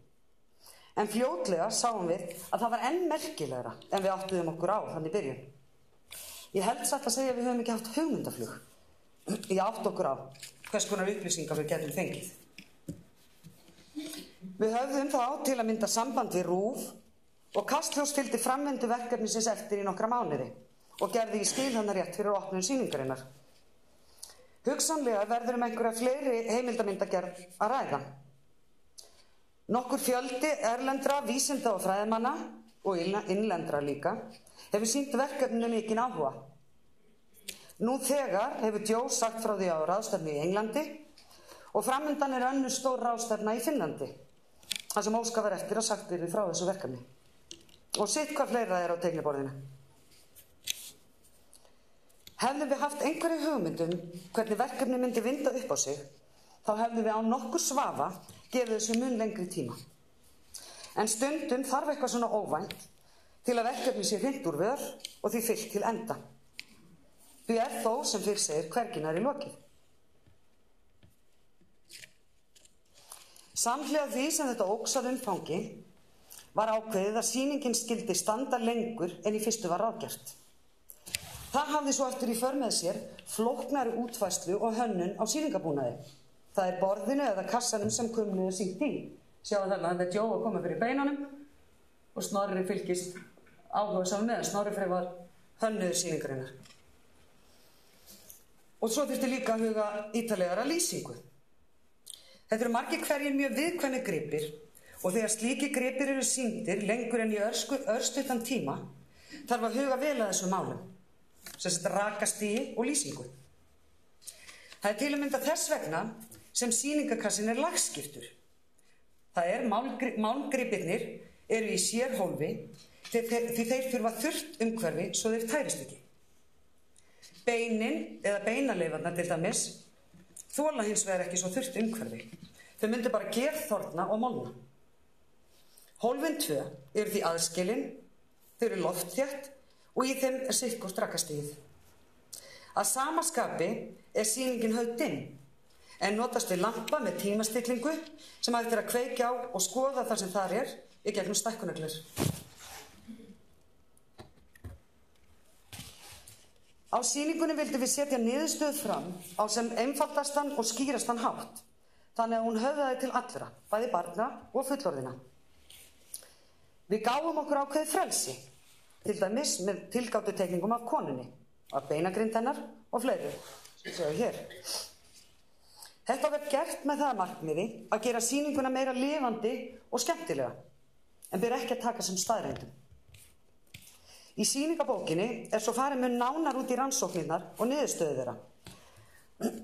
En fljótlega sáum við að það var enn merkilegra en við áttuðum okkur á þannig byrjun. Ég held satt að segja að við höfum ekki haft hugmyndaflug í átt okkur á hvers konar upplýsingar við getum fengið. Við höfðum þá til að mynda samband við RÚV og Kastljós fylgdi framvindu verkefnisins eftir í nokkra mánuði og gerði í skil hennar rétt fyrir opnun sýningarinnar. Hugsanlega verður einhverja fleiri heimildamindagerð að ræða. Nokkur fjöldi erlendra vísinda og fræðimanna og innlendra líka hefur sýnt verkefninu mikinn áhuga. Nú þegar hefur Joe sagt frá því á ráðstefnu í Englandi og framundan er önnur stór ráðstefna í Finnlandi, þar sem óskað var eftir að sagt yrði frá þessu verkefni. Og sitt hvað fleira er á teikniborðinu. Hefðum við haft einhverju hugmyndum hvernig verkefni myndi vinda upp á sig, þá hefðum við á nokkur svafa gefið þessu mun lengri tíma. En stundum þarf eitthvað svona óvænt til að verkefni sé hringt úr vör og því fyllt til enda. Því er þó, sem fyrr segir, hvergi nær í lokið. Samhliða því sem þetta óx að umfangi var ákveðið að sýningin skyldi standa lengur en í fyrstu var ráðgert. Það hafði svo aftur í för með sér flóknari útfærslu og hönnun á sýningabúnaði. Það er borðinu eða kassanum sem kumlið er sýnt í. Sjáum þarna, þetta er Joe að koma fyrir beinunum og Snorri fylgist áhugasamur með. Snorri Freyr var hönnuður sýningarinnar. Og svo þurfti líka að huga ítarlegara lýsingu. Þetta eru margir hverjir mjög viðkvæmir gripir og þegar slíki gripir eru sýndir lengur en í örstuttan tíma þarf að huga vel að þessum málum, sem sagt rakastigi og lýsingu. Það er til að mynda þess vegna sem sýningakassin er lagskiptur. Það er málmgripirnir eru í sérhólfi því þeir þurfa þurrt umhverfi svo þeir tærist ekki. Beinin eða beinaleifarnar til dæmis þola hins vegar ekki svo þurrt umhverfi. Þau myndu bara gerþorna og molna. Hólfin 2 eru því aðskilin, þau eru loftþétt og í þeim er sitthvort rakastigið. Að sama skapi er sýningin höfð dimm, en notast við lampa með tímastillingu sem hægt er að kveikja á og skoða það sem þar er í gegnum stækkunargler. Á sýningunni vildum við setja niðurstöðu fram á sem einfaldastan og skýrastan hátt, þannig að hún höfðaði til allra, bæði barna og fullorðina. Við gáfum okkur ákveðið frelsi, til dæmis með tilgátuteikningum af konunni, af beinagrind hennar og fleiri, sem séu hér. Þetta var gert með það markmiði að gera sýninguna meira lifandi og skemmtilega, en ber ekki að taka sem staðreyndum. Í sýningabókinni er svo farið mun nánar út í rannsóknirnar og niðurstöðu þeirra.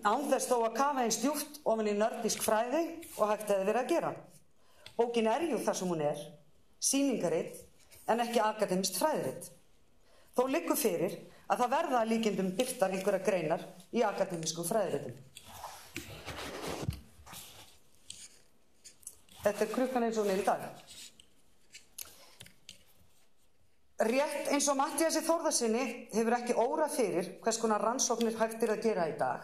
Án þess þó að kafa eins djúpt ofan í nördísk fræði og hægt hefði verið að gera. Bókin er jú þar sem hún er, sýningarit en ekki akademist fræðirit. Þó liggur fyrir að það verða að líkindum birtar einhverja greinar í akademískum fræðiritum. Þetta er klukkan eins og hún er í dag. Rétt eins og Matthíasi Þórðarsyni hefur ekki órað fyrir hvers konar rannsóknir hægt er að gera í dag,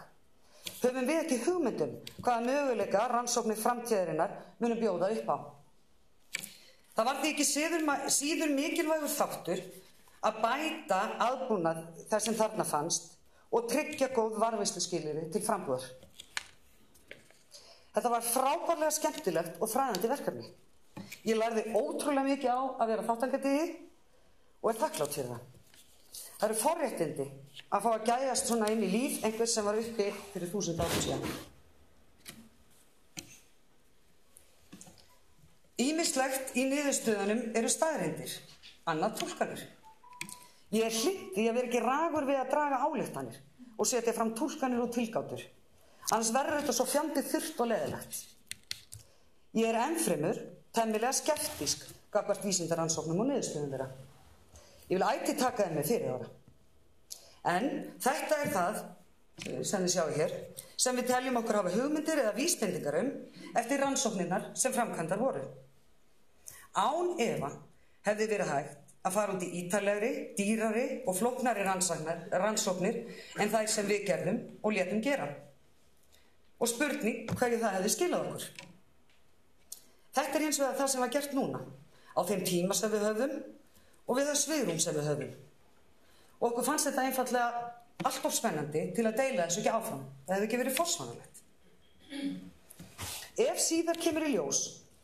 höfum við ekki hugmyndum hvaða möguleika rannsóknir framtíðarinnar munum bjóða upp á. Það var því ekki síður mikilvægur þáttur að bæta aðbúnað þar sem þarna fannst og tryggja góð varðveisluskilyrði til frambúðar. Þetta var frábærlega skemmtilegt og fræðandi verkefni. Ég lærði ótrúlega mikið á að vera þátttakandi í því og er þakklátt fyrir það. Það eru forréttindi að fá að gæjast svona inn í líf einhvers sem var uppi fyrir 1000 árum síðan. Ýmislegt í niðurstöðunum eru staðreyndir, annað túlkanir. Ég er hlynnt í að vera ekki ragur við að draga ályktanir og setja fram túlkanir og tilgátur. Annars verður þetta svo fjandið þurrt og leðilegt. Ég er ennfremur temmilega skeptísk gagnvart vísindarannsóknum og niðurstöðum þeirra. Ég vil ætíð taka þeim með fyrirvara. En þetta er það, sem þið sjáu hér, sem við teljum okkur hafa hugmyndir eða vísbendingar eftir rannsóknirnar sem framkvæmdar voru. Án efa hefði verið hægt að fara út í ítarlegri, dýrari og flóknari rannsóknir en þær sem við gerðum og létum gera. Og spurning hverju það hefði skilað okkur. Þetta er hins vegar það sem var gert núna, á þeim tíma sem við höfðum og við það svigrúm sem við höfum. Og okkur fannst þetta einfaldlega allt of spennandi til að deila þessu ekki áfram. Það hefði ekki verið forsvaranlegt. Ef síðar kemur í ljós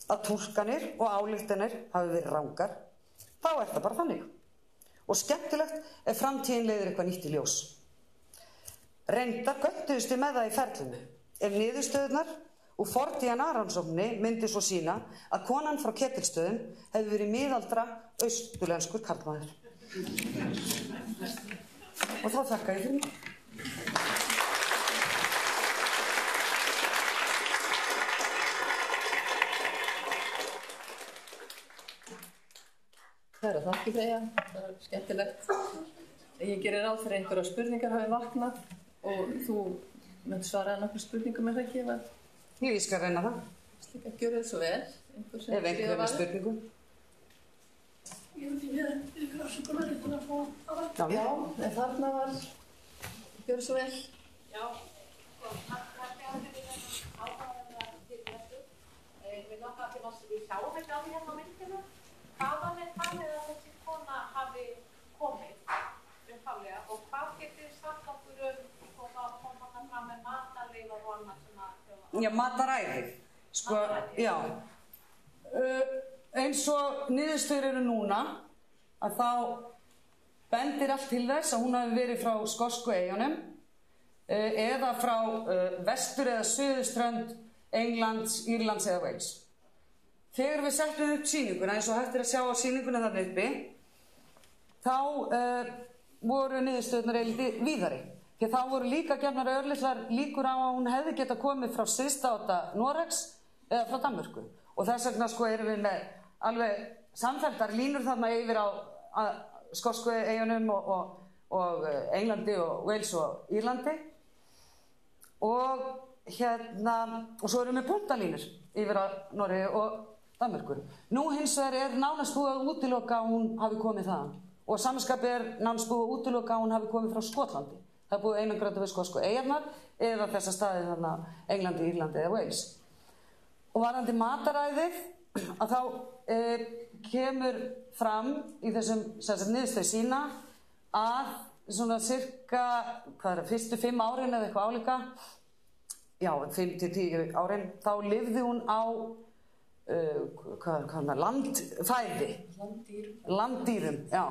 að túlkanir og ályktanir hafi verið rangar, þá er það bara þannig. Og skemmtilegt ef framtíðin leiðir eitthvað nýtt í ljós. Reyndar gönduðust við með það í ferlinu. Ef niðurstöðurnar og DNA-rannsókninni myndi svo sína að konan frá Ketilsstöðum hefði verið miðaldra austurlenskur karlmaður. Og þá þakka ég fyrir mig. Það er að þakki Freyja, það er skemmtilegt. Ég gerir ráð fyrir einhverja spurningar hafi vaknað og þú myndi svara nokkur spurningum með það ekki ef að... Ég skal reyna það. Slíka, gjörðu þið svo vel. Ef einhverju með spurningum. Ég vil ykkur afsökunar eftir að fá að verða. Já, en þarna var... Gjörðu svo vel. Já, takk að þið áhugaðlega fyrir þessu. Við langar til að við sjáum þetta á því hérna á myndinu. Hvaðan er talið að þessi kona hafi komið upphaflega og hvað getið sagt okkur sko, hvað kom þarna fram með matarleifar og annað sem að... Já, mataræðið. Sko, já. Eins og niðurstöður eru núna, að þá bendir allt til þess að hún hafi verið frá skosku eyjunum eða frá vestur- eða suðurströnd Englands, Írlands eða Wales. Þegar við settum upp sýninguna, eins og hægt að sjá á sýninguna þarna uppi, þá voru niðurstöðunar eilítið víðari. Því þá voru líka gefnar örlitlar líkur á að hún hefði geta komið frá syðstáta Noregs eða frá Danmörku. Og þess vegna sko erum við með alveg samfelldar línur þarna yfir á skosku eyjunum og Englandi og Wales og Írlandi. Og svo erum við punktalínur yfir á Noregi og Danmörku. Nú hins vegar nánast búið að útiloka að hún hafi komið þaðan. Og samanskapi nánast búið að útiloka að hún hafi komið frá Skotlandi. Það er búið einangrað við skosku eyjarnar eða þessa staði þarna Englandi, Írlandi eða Wales. Og varðandi mataræðið, að þá kemur fram í þessum niðurstöðu sína að svona cirka, fyrstu 5 árin eða eitthvað álíka, já, 5 til 10 árin, þá lifði hún á landfæði. Landdýrum, já,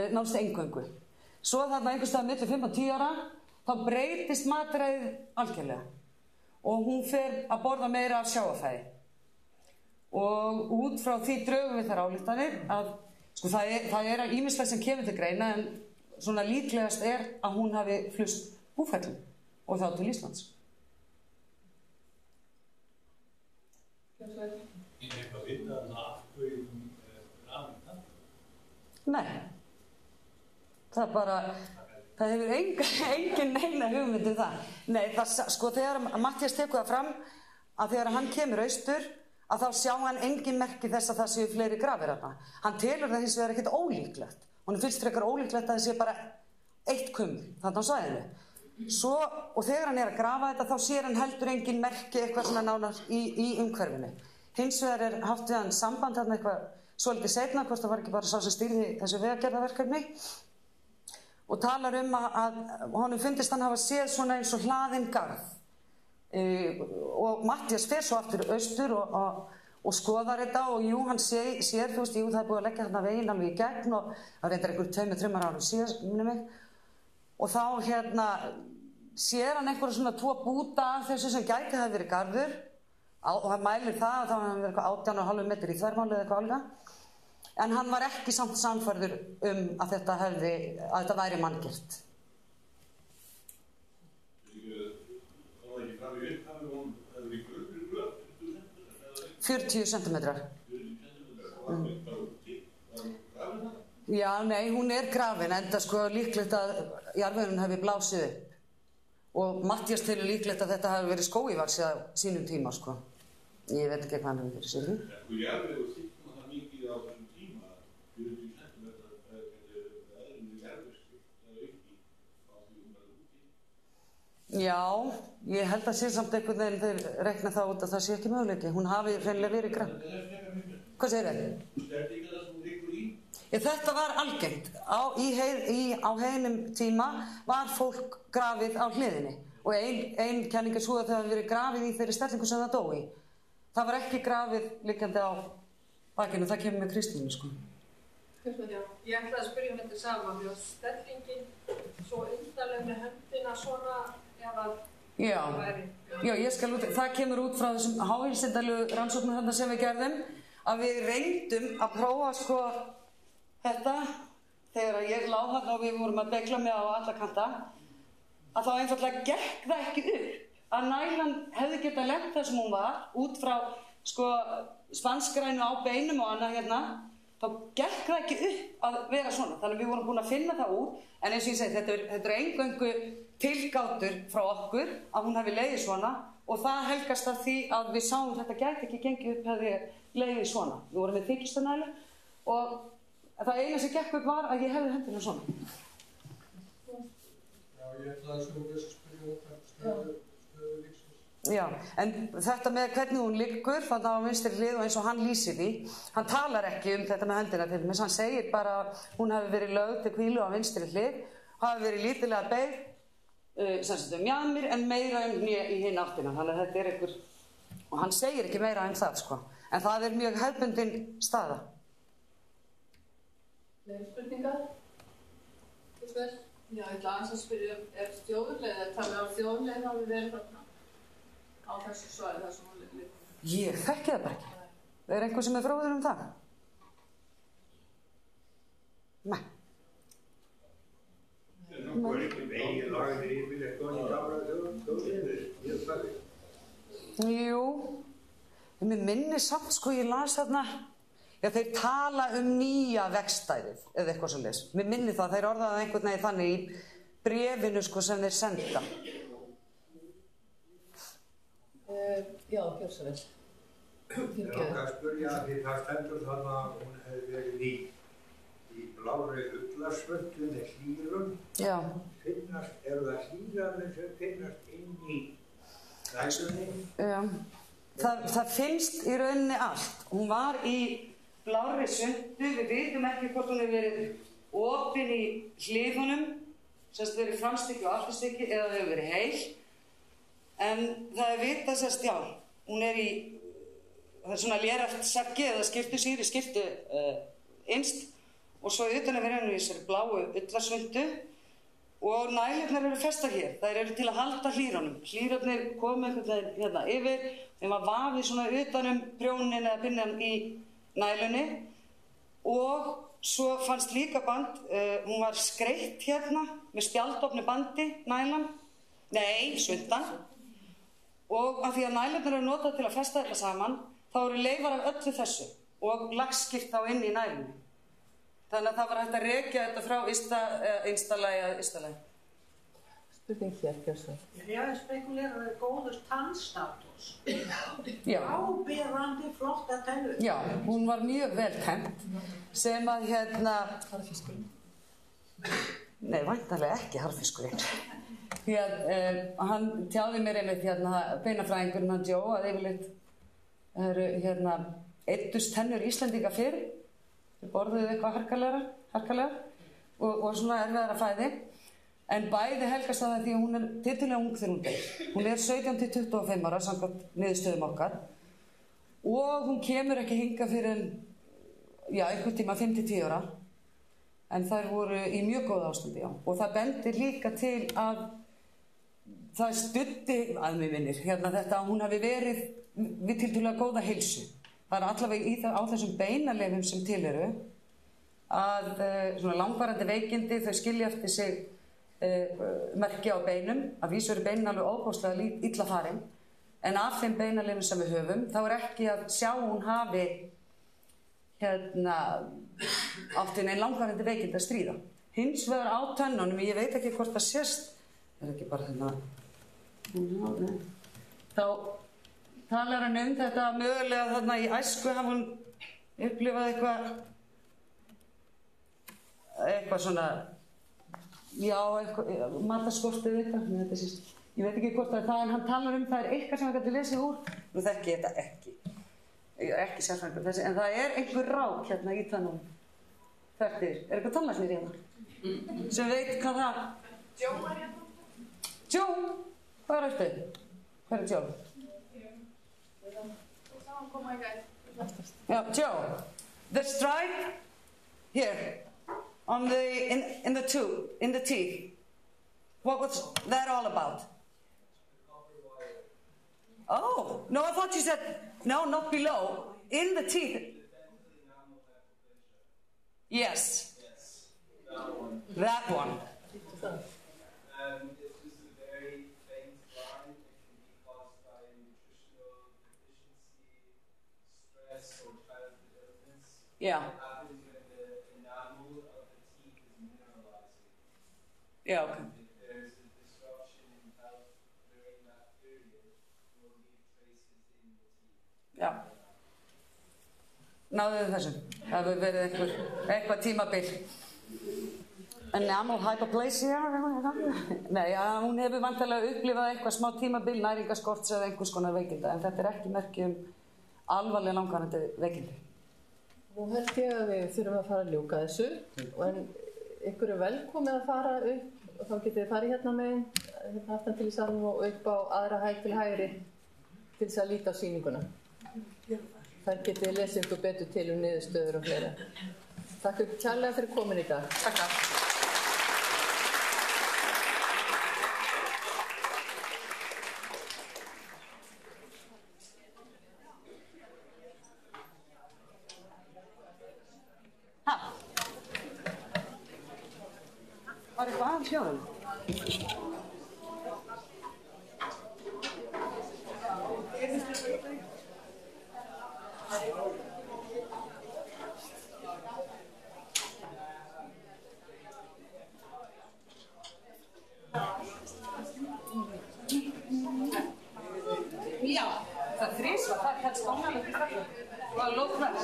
nánast eingöngu. Svo þarna einhvers staðar milli 5 og 10 ára, þá breytist mataræðið algjörlega og hún fer að borða meira af sjávarfæði. Og út frá því drögum við þær ályktanir að sko, það er ýmislegt sem kemur til greina en svona líklegast er að hún hafi flust búferlum og þá til Íslands. Er eitthvað vitað af hverjum rafina? Nei. Það bara, það hefur engin neina hugmynd um það. Nei, sko þegar Matthías tekur það fram að þegar hann kemur austur að þá sjá hann engin merki þess að það séu fleiri grafir þarna. Hann telur það hins vegar ekkert ólíklegt. Honum finnst frekar ólíklegt að það sé bara eitt kuml þarna á svæðinu. Svo, og þegar hann að grafa þetta þá sér hann heldur engin merki eitthvað svona nánar í umhverfinu. Hins vegar haft við hann samband þarna eitthvað svolítið seinna, hvort það var ekki bara sá sem stýrði þessu vegagerðarverkefni og talar að honum fundist hann hafa séð svona eins og hlaðinn garð. Og Matthías fer svo aftur austur og skoðar þetta og jú, hann sér, þú veist, jú, það er búið að leggja þarna veginn alveg í gegn og það reyndar einhverjum 2-3 árum síðan, minni mig. Og þá sér hann einhverja svona 2 búta af þessu sem gæti hafi verið garður og hann mælir það að það hafi verið eitthvað 18,5 metri í þvermáli eða eitthvað alveg. En hann var ekki samt sannfærður að þetta væri manngert. Það var ekki fram í upphafi og það er í gröf, 40 centimetrar. 40 centimetrar? Já, nei, hún er grafin, enda sko líklegt að jarðvegurinn hefði blásið upp. Og Matthías telur líklegt að þetta hefði verið skógívaxið á sínum tíma, sko. Ég veit ekki hvað hann hefði verið sér. Sko jarðvegur sýttum það mikið á þessum tíma, 40 centimetrar, það er jarðvegskylt, það er ekki á því var úti. Já, ég held að sé samt einhvern veginn þeir rekna það út að það sé ekki möguleiki. Hún hafi hreinlega verið grafin. Hvað segir þið? Stertingar það sem hún liggur í? Þetta var algengt. Á heiðnum tíma var fólk grafið á hliðinni og ein kenning er svo að það hafi verið grafið í þeirri stellingu sem það dó í. Það var ekki grafið liggjandi á bakinu, það kemur með Kristínu, sko. Ég ætlaði að spyrja þetta sama, því að stellingin svo undarleg með höndina svona, Já, ég skal það kemur út frá þessum hávísindalegu rannsóknum þarna sem við gerðum, að við reyndum að prófa, sko, þetta, þegar ég lá þarna og við vorum að begla mig á alla kanta, að þá einfaldlega gekk það ekki upp. Að nælan hefði getað lent það sem hún var, út frá sko, spanskrænu á beinum og annað hérna, þá gekk það ekki upp að vera svona. Þannig að við vorum búin að finna það út, en eins og ég segi, þetta er eingöngu tilgátur frá okkur að hún hafi legið svona og það helgast af því að við sáum þetta gæti ekki gengið upp hefði legið svona. Við vorum með þykistunælu og það eina sem gekk upp var að ég hefði hendina svona. Já, ég ætlaði að spyrja stöðu lífsins. Já, en þetta með hvernig hún liggur þannig á vinstri hlið og eins og hann lýsir því, hann talar ekki þetta með hendina til dæmis, hann segir bara að hún hafi verið lögð til hvílu á vinstri hlið, hafi verið lítillega beygð, sem sagt mjamir, en meira hné í hinn áttina. Þannig að þetta einhver, og hann segir ekki meira það, sko. En það mjög hefðbundin staða. Fleiri spurningar? Já, ég ætla aðeins að spyrja, þjóðurleið, talið á þjóðurleið hafi verið þarna á þessu svæði þar sem hún liggur? Ég þekki það bara ekki. Einhver sem fróður það? Nei. Nú ekki vegið lagðir yfir eitthvað í gamla þjóðurleið, ég það ekki. Jú, mér minnir samt, sko, ég las þarna, já, þeir tala nýja vegstæðið, eða eitthvað svo leys. Mér minnir það, þeir orðaði einhvern veginn þannig í bréfinu, sko, sem þeir senda. Já, gjör svo vel. Ég langar að spyrja því það stendur þarna að hún hefði verið í blárri ullarsvöldu með hlýrum. Já. Eru það hlýrarnir sem finnast inn í Nælunni? Já. Það finnst í rauninni allt. Hún var í blárri svöldu, við vitum ekki hvort hún hefur verið opin í hliðunum, semst verið framstykki og afturstykki, eða þau hefur verið heil. En það vitað sérst, já, hún í, það svona léreft seggi eða skyrtusýri, innst, og svo utan að vera henni í þessari bláu ullarsvöldu, og nælurnar eru festar hér. Þær eru til að halda hlýrunum. Hlýrarnir komu einhvern veginn hérna yfir, þeim var vafið svona utanum prjónin eða pinnan í nælunni, og svo fannst líka band, hún var skreitt hérna með spjaldofnu bandi, svundan, og af því að nælurnar eru notað til að festa þetta saman, þá eru leifar af öllu þessu og lagskipt þá inn í nælunni. Þannig að það var hægt að rekja þetta frá innstallagi að innstallagi. Spurning hér, Björnsson. Ég spekulerar góður tannstatus. Já. Áberandi flotta tennur. Já, hún var mjög vel kennd, sem að Harðfiskurinn? Nei, væntanlega ekki harðfiskurinn. Því að hann tjáði mér einmitt beinafræðingurinn hann Joe að yfirleitt eru eittust tennur Íslendinga fyrr. Við borðuðu eitthvað harkalega og svona erfiðara fæði. En bæði helgast það því að hún tiltölulega ung þegar hún deyr. Hún 17 til 25 ára samkvæmt niðurstöðum okkar. Og hún kemur ekki hingað fyrir einhvern tíma 5 til 10 ára. En þær voru í mjög góða ástandi, já. Og það bendir líka til að það studdi að mig minnir þetta að hún hafi verið við tiltölulega góða heilsu. Það allavega á þessum beinalefum sem til eru að svona langvarandi veikindi þau skilja eftir sig merki á beinum, að vísu eru beinin alveg óbúslega illa farin, en af þeim beinalefum sem við höfum þá ekki að sjá hún hafi átti neinn langvarandi veikindi að stríða. Hins vegar á tönnunum, ég veit ekki hvort það sést, ekki bara þá talar hann þetta mögulega í æsku hafa hún upplifað eitthvað svona, já, mataskortið eitthvað, ég veit ekki hvort það en hann talar það eitthvað sem hann gæti lesið úr. Nú þekki ég þetta ekki, ég ekki sérfræðingur þessi, en það einhver rák í tannum. Þekktir, eitthvað tannlæknir sem veit hvað það... Joe Joe, hvað ertu? Hvað Joe? Yeah, Joe, the stripe here on in the teeth. What was that all about? Oh, no, I thought you said no, not below, in the teeth. Yes. That one. Yeah. Yeah, okay. If there's a disruption in health during that period, will leave traces in the teeth. Já. Náðuðu þessu. Það hefur verið eitthvað tímabil. Enamel hypoplasia? Nei, hún hefur vantarlega upplifað eitthvað smá tímabil, næringaskorts eða einhvers konar veikinda, en þetta ekki merki alvarlega langvarandi veikindi. Nú held ég að við þurfum að fara að ljúka þessu, en ykkur er velkomið að fara upp og þá getið þið farið hérna megin, hérna aftan til í salnum og upp á aðra hæð til hægri til þess að líta á sýninguna. Þar getið þið lesið ykkur betur til niðurstöður og fleira. Takk ykkur kærlega fyrir komin í dag. Takk. Var eitthvað að hljóðum? Já, það þrisvar, það helst ánægilegt í fællu. Það var lóðverð.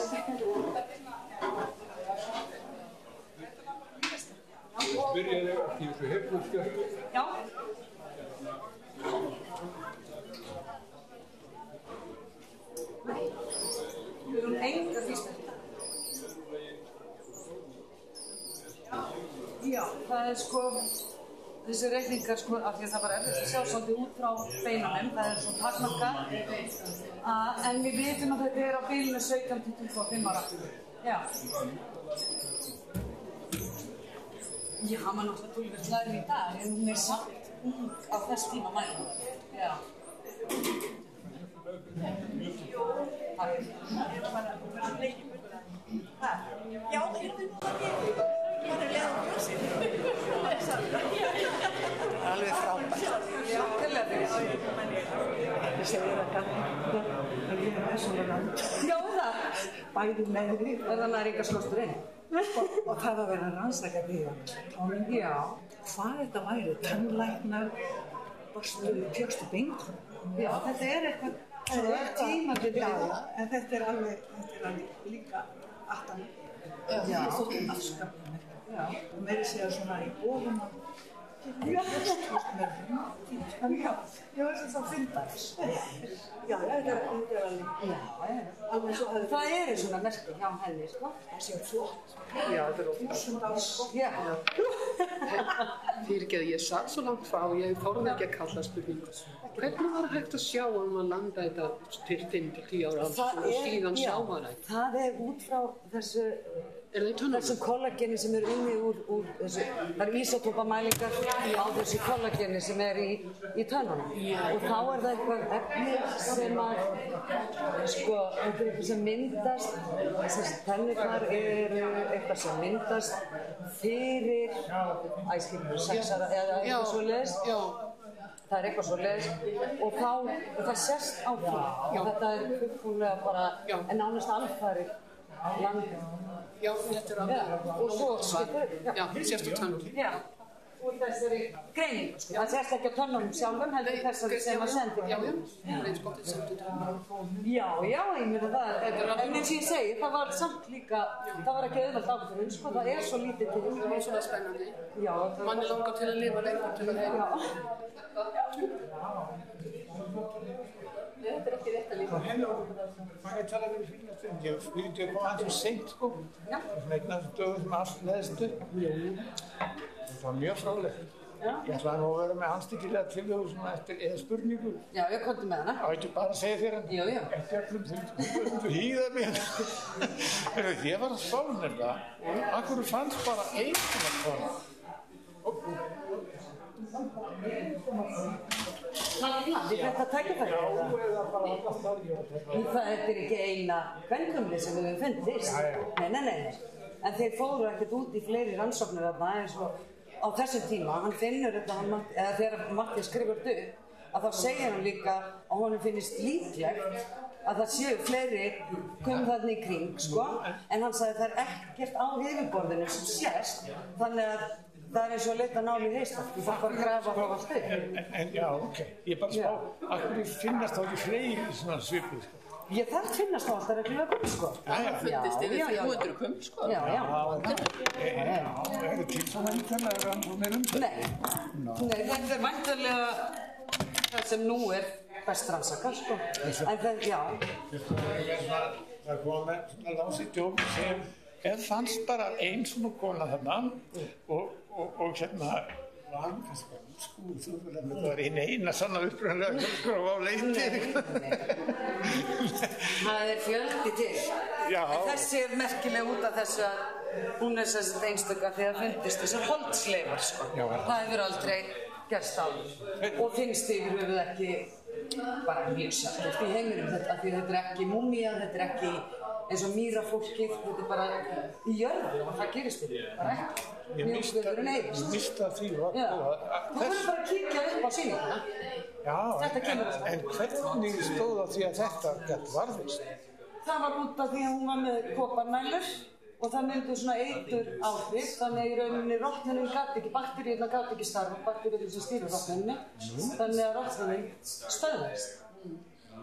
Ég spyrja þig að því þessu hefnumskjörtu. Já. Við erum enga fyrstu. Já, það sko, þessi reikningar sko, af því að það var erfitt að sjá svolítið út frá beinunum, það er svona takmarka, en við vitum að þetta er á bilinu 17 til 25 ára. Já. Já, maður náttúrulega tölvöld læri í dag, en hún er samt ung á þess tíma mæla. Já. Takk. Já, það er bara að leiða á brjósið. Alveg frábært. Já, til að því. Ég segir þetta að ég er svona land. Já, það. Bæði meðri. Er það næringarskosturinn? Og það að vera rannsaka því að já. Hvað þetta væri, tannlæknar, fjöxtu bing. Já, þetta er eitthvað, það er tímabili. Já, en þetta er alveg líka aftan. Já. Ég þótti afskaplega. Já. Og meiri segja svona í bóðum að já, ég var sem það fyndars. Já, þetta er alveg svo að það eru svona merki hjá henni, sko. Það sé flott. Já, þetta er 1000 ára, sko. Já. Fyrirgeðu, ég satt svo langt frá, ég þorði ekki að kalla spurningu. Hvernig var hægt að sjá að maður landa þetta til 5-10 ára og síðan sjá maður þetta? Það er út frá þessu kollageni sem er inni úr þessu, það er ísótópamælingar á þessu kollageni sem er í tönnunum. Og þá er það eitthvað efni sem að, sko, eitthvað sem myndast, þessar tennurnar eru eitthvað sem myndast fyrir, æskilur, 6 ára eða eitthvað svoleiðis. Það er eitthvað svoleiðis og það sést á því og þetta er fullkomlega bara, en nánast alfarið landið. Já, þetta er alveg. Og svo skipur. Já, sérstu tönnum. Já, og þessari greiningu, sko. Það sést ekki á tönnunum sjálfum, heldur þessari sem að sendi. Já, eins gott að sendi tönnum. Já, ég meina það. En eins og ég segi, það var samt líka, það var ekki auðvelt ákveðun, sko. Það er svo lítið til. Það er svona spennandi. Já. Manni langar til að lifa lengur til að heyra. Þetta er ekki rétt að líka. Man kan tala med filmen. Det kom han så sent, sko. Ja. Svona einn af dögum sem allt leðstu. Það var mjög frálega. Ég ætlaði nú að vera með anstíkilega tillögu svona eftir eða spurningu. Já, ég komdi með hana. Það veitu bara að segja þér hann. Já. Eftir allum þú hýðað mér. Ég var að spána þetta. Akkur fannst bara einhverja kona. Við þetta tækifæri. Þetta er ekki eina kvenkumli sem við höfum fundist. Nei. En þeir fóru ekkert út í fleiri rannsóknir þarna eins og á þessum tíma. Hann finnur þetta, eða þegar Matti skrifur þetta upp, að þá segir hann líka að honum finnist líklegt að það séu fleiri þarna í kring, sko. En hann sagði að það er ekkert á yfirborðinu sem sést, þannig að það er eins og að leita náli í heystak, þú þarf bara að grafa á allt upp. En já, ok, ég bara spá, akkur finnast þá ekki fleiri svona svipuð, sko? Það finnast þá alltaf reglulega kuml, sko. Það fundist yfir 300 kuml, sko. Já. Er til svona einhverlega rannsóknir það? Nei, þetta er væntanlega það sem nú er best rannsakað, sko. En það, já. Það kom með svona lásið djók sem Ef fannst bara ein svona kona þarna og hérna var kannski skúr þjóðfélaginu, það var eina sanna upprunlega á leiti. Það fjöldi til. Já. En þessi merkileg út af þessu að hún sem einstaka því að fundist þessar holdsleifar, sko. Já. Það hefur aldrei gerst áður. Og finnst yfir höfuð ekki bara mjög sjálfgeft í heiminum þetta, því þetta ekki múmía, þetta ekki eins og mýrafólkið, þetta bara í jörðu og það gerist yfir, bara ekki. Ég mista því þú verður bara að kíkja upp á sýninguna. Já, en hvernig stóð á því að þetta gætt varðist? Það var út af því að hún var með koparnælur og það myndi svona eitur áhrif, þannig í rauninni rotnunin gat ekki, bakteríurnar gat ekki starfa, bakteríurnar sem stýra rotnuninni, þannig að rotnunin stöðast.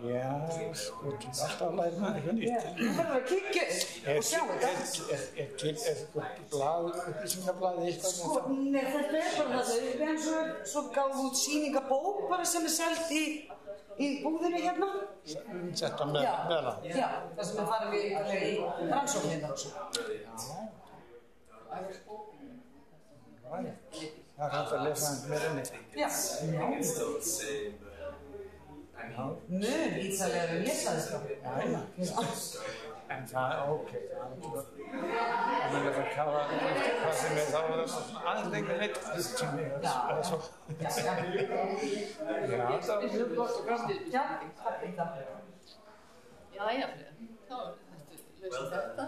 Já, sko, alltaf læri maður eitthvað nýtt. Þú verður að kíkja og sjá þetta. Er til upplýsingablaði eitthvað með þetta? Nei, þetta bara það, eins og svo gáðu út sýningabók bara sem seld í búðinu hérna. Þetta meðlan? Já, það sem farum við í rannsóknina og svo. Það hægt að lesa meira inn í. Já. Mun ítalega að lesa þetta. En það, ok, það er að kafa hvað sem þá aðeins lengur neitt tími eða svo. Já, það var mjög gott og gaman. Já, takk fyrir það. Jæja, Freyja, þá ertu lausið þetta.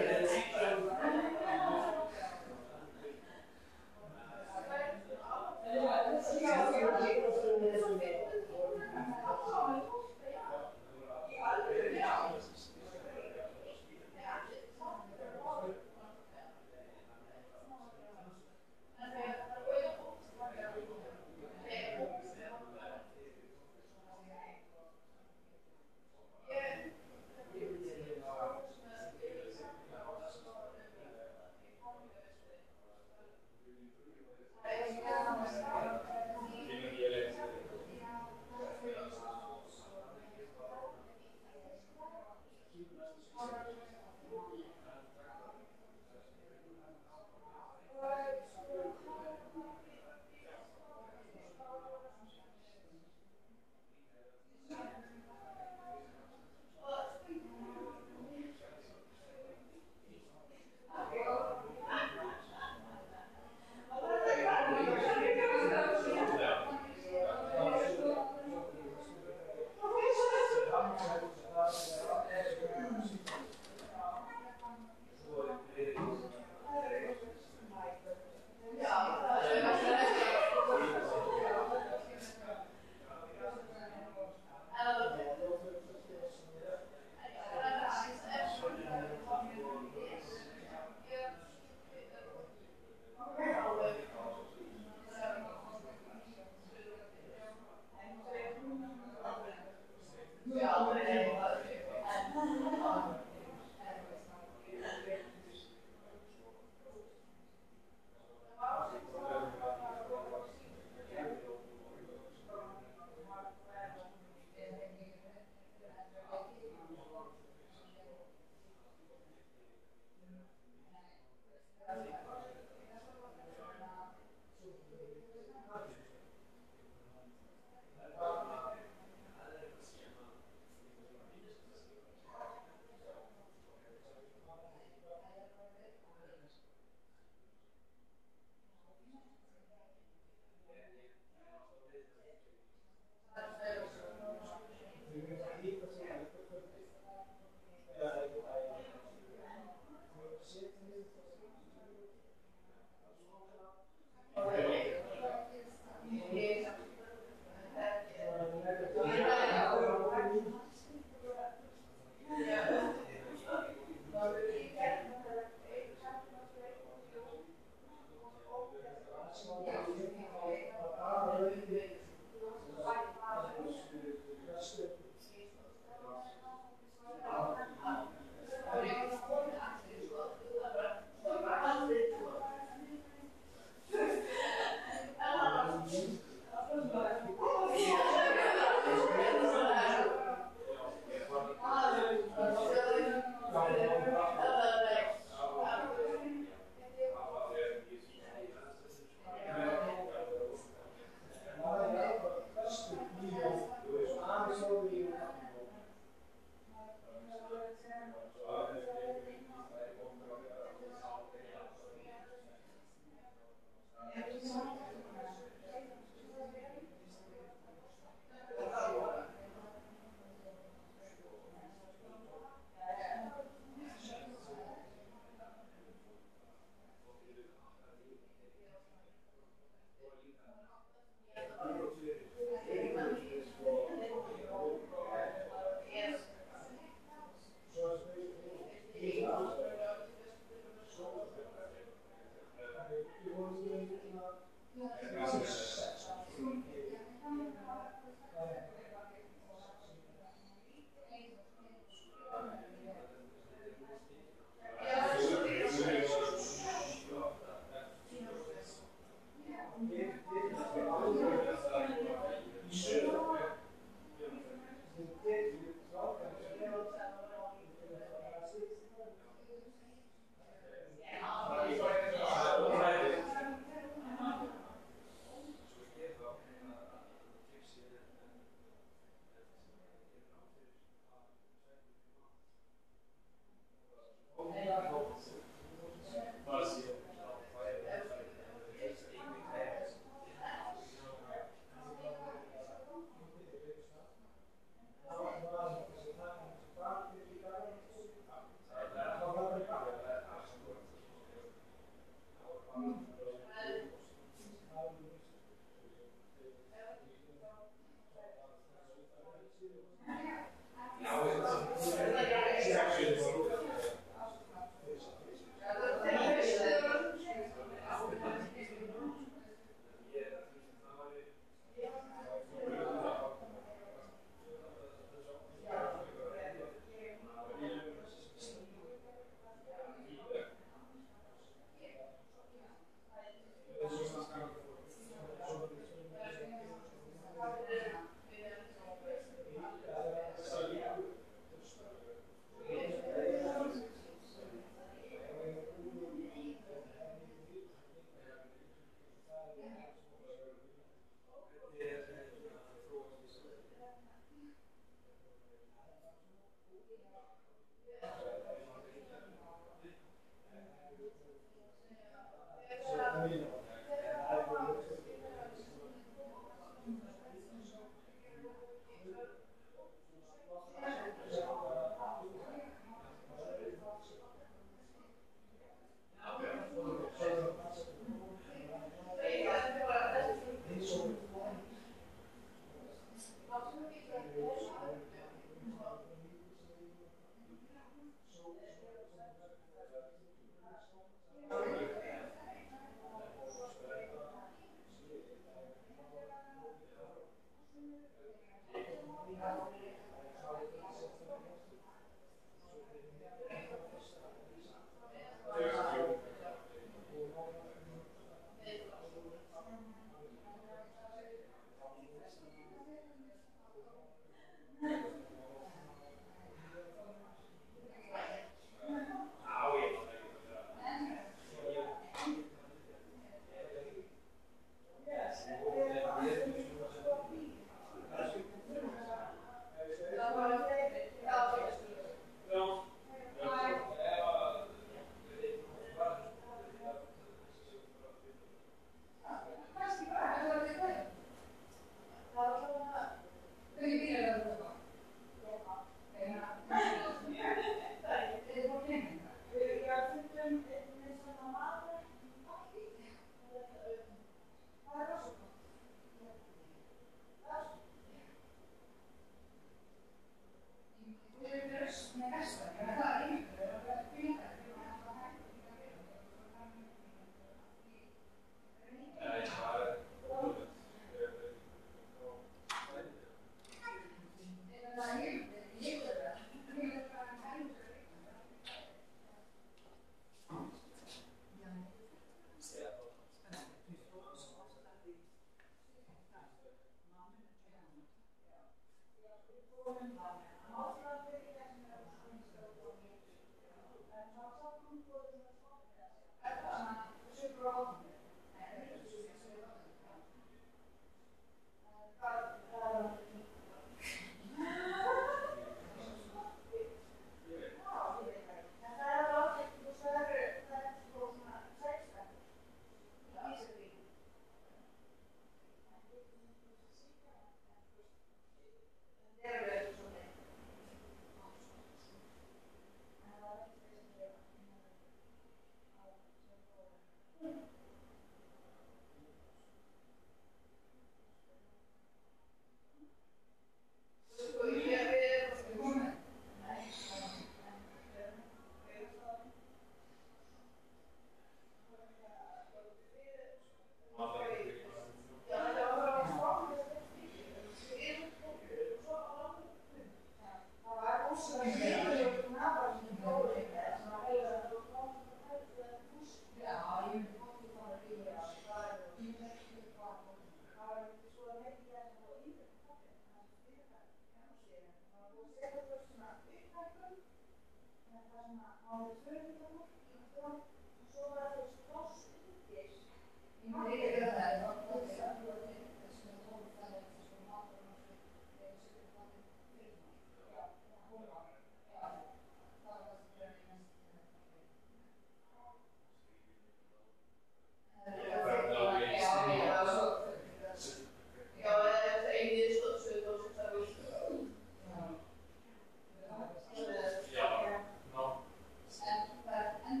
En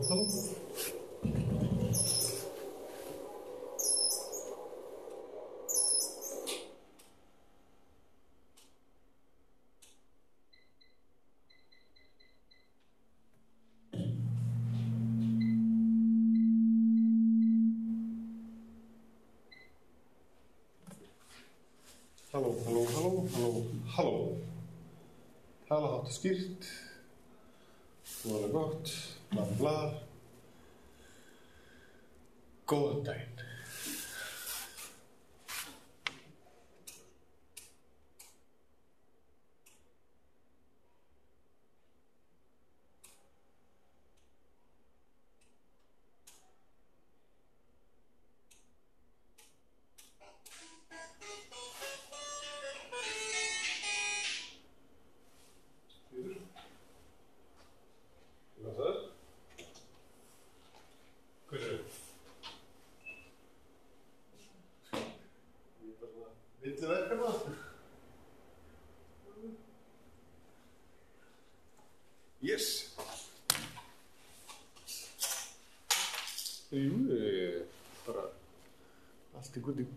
halló. Halló, halló, halló, halló, halló. Tala hátt og skýrt. Voðalega gott, bla bla bla. Góðan daginn. Yes. Jú, bara allt í guði.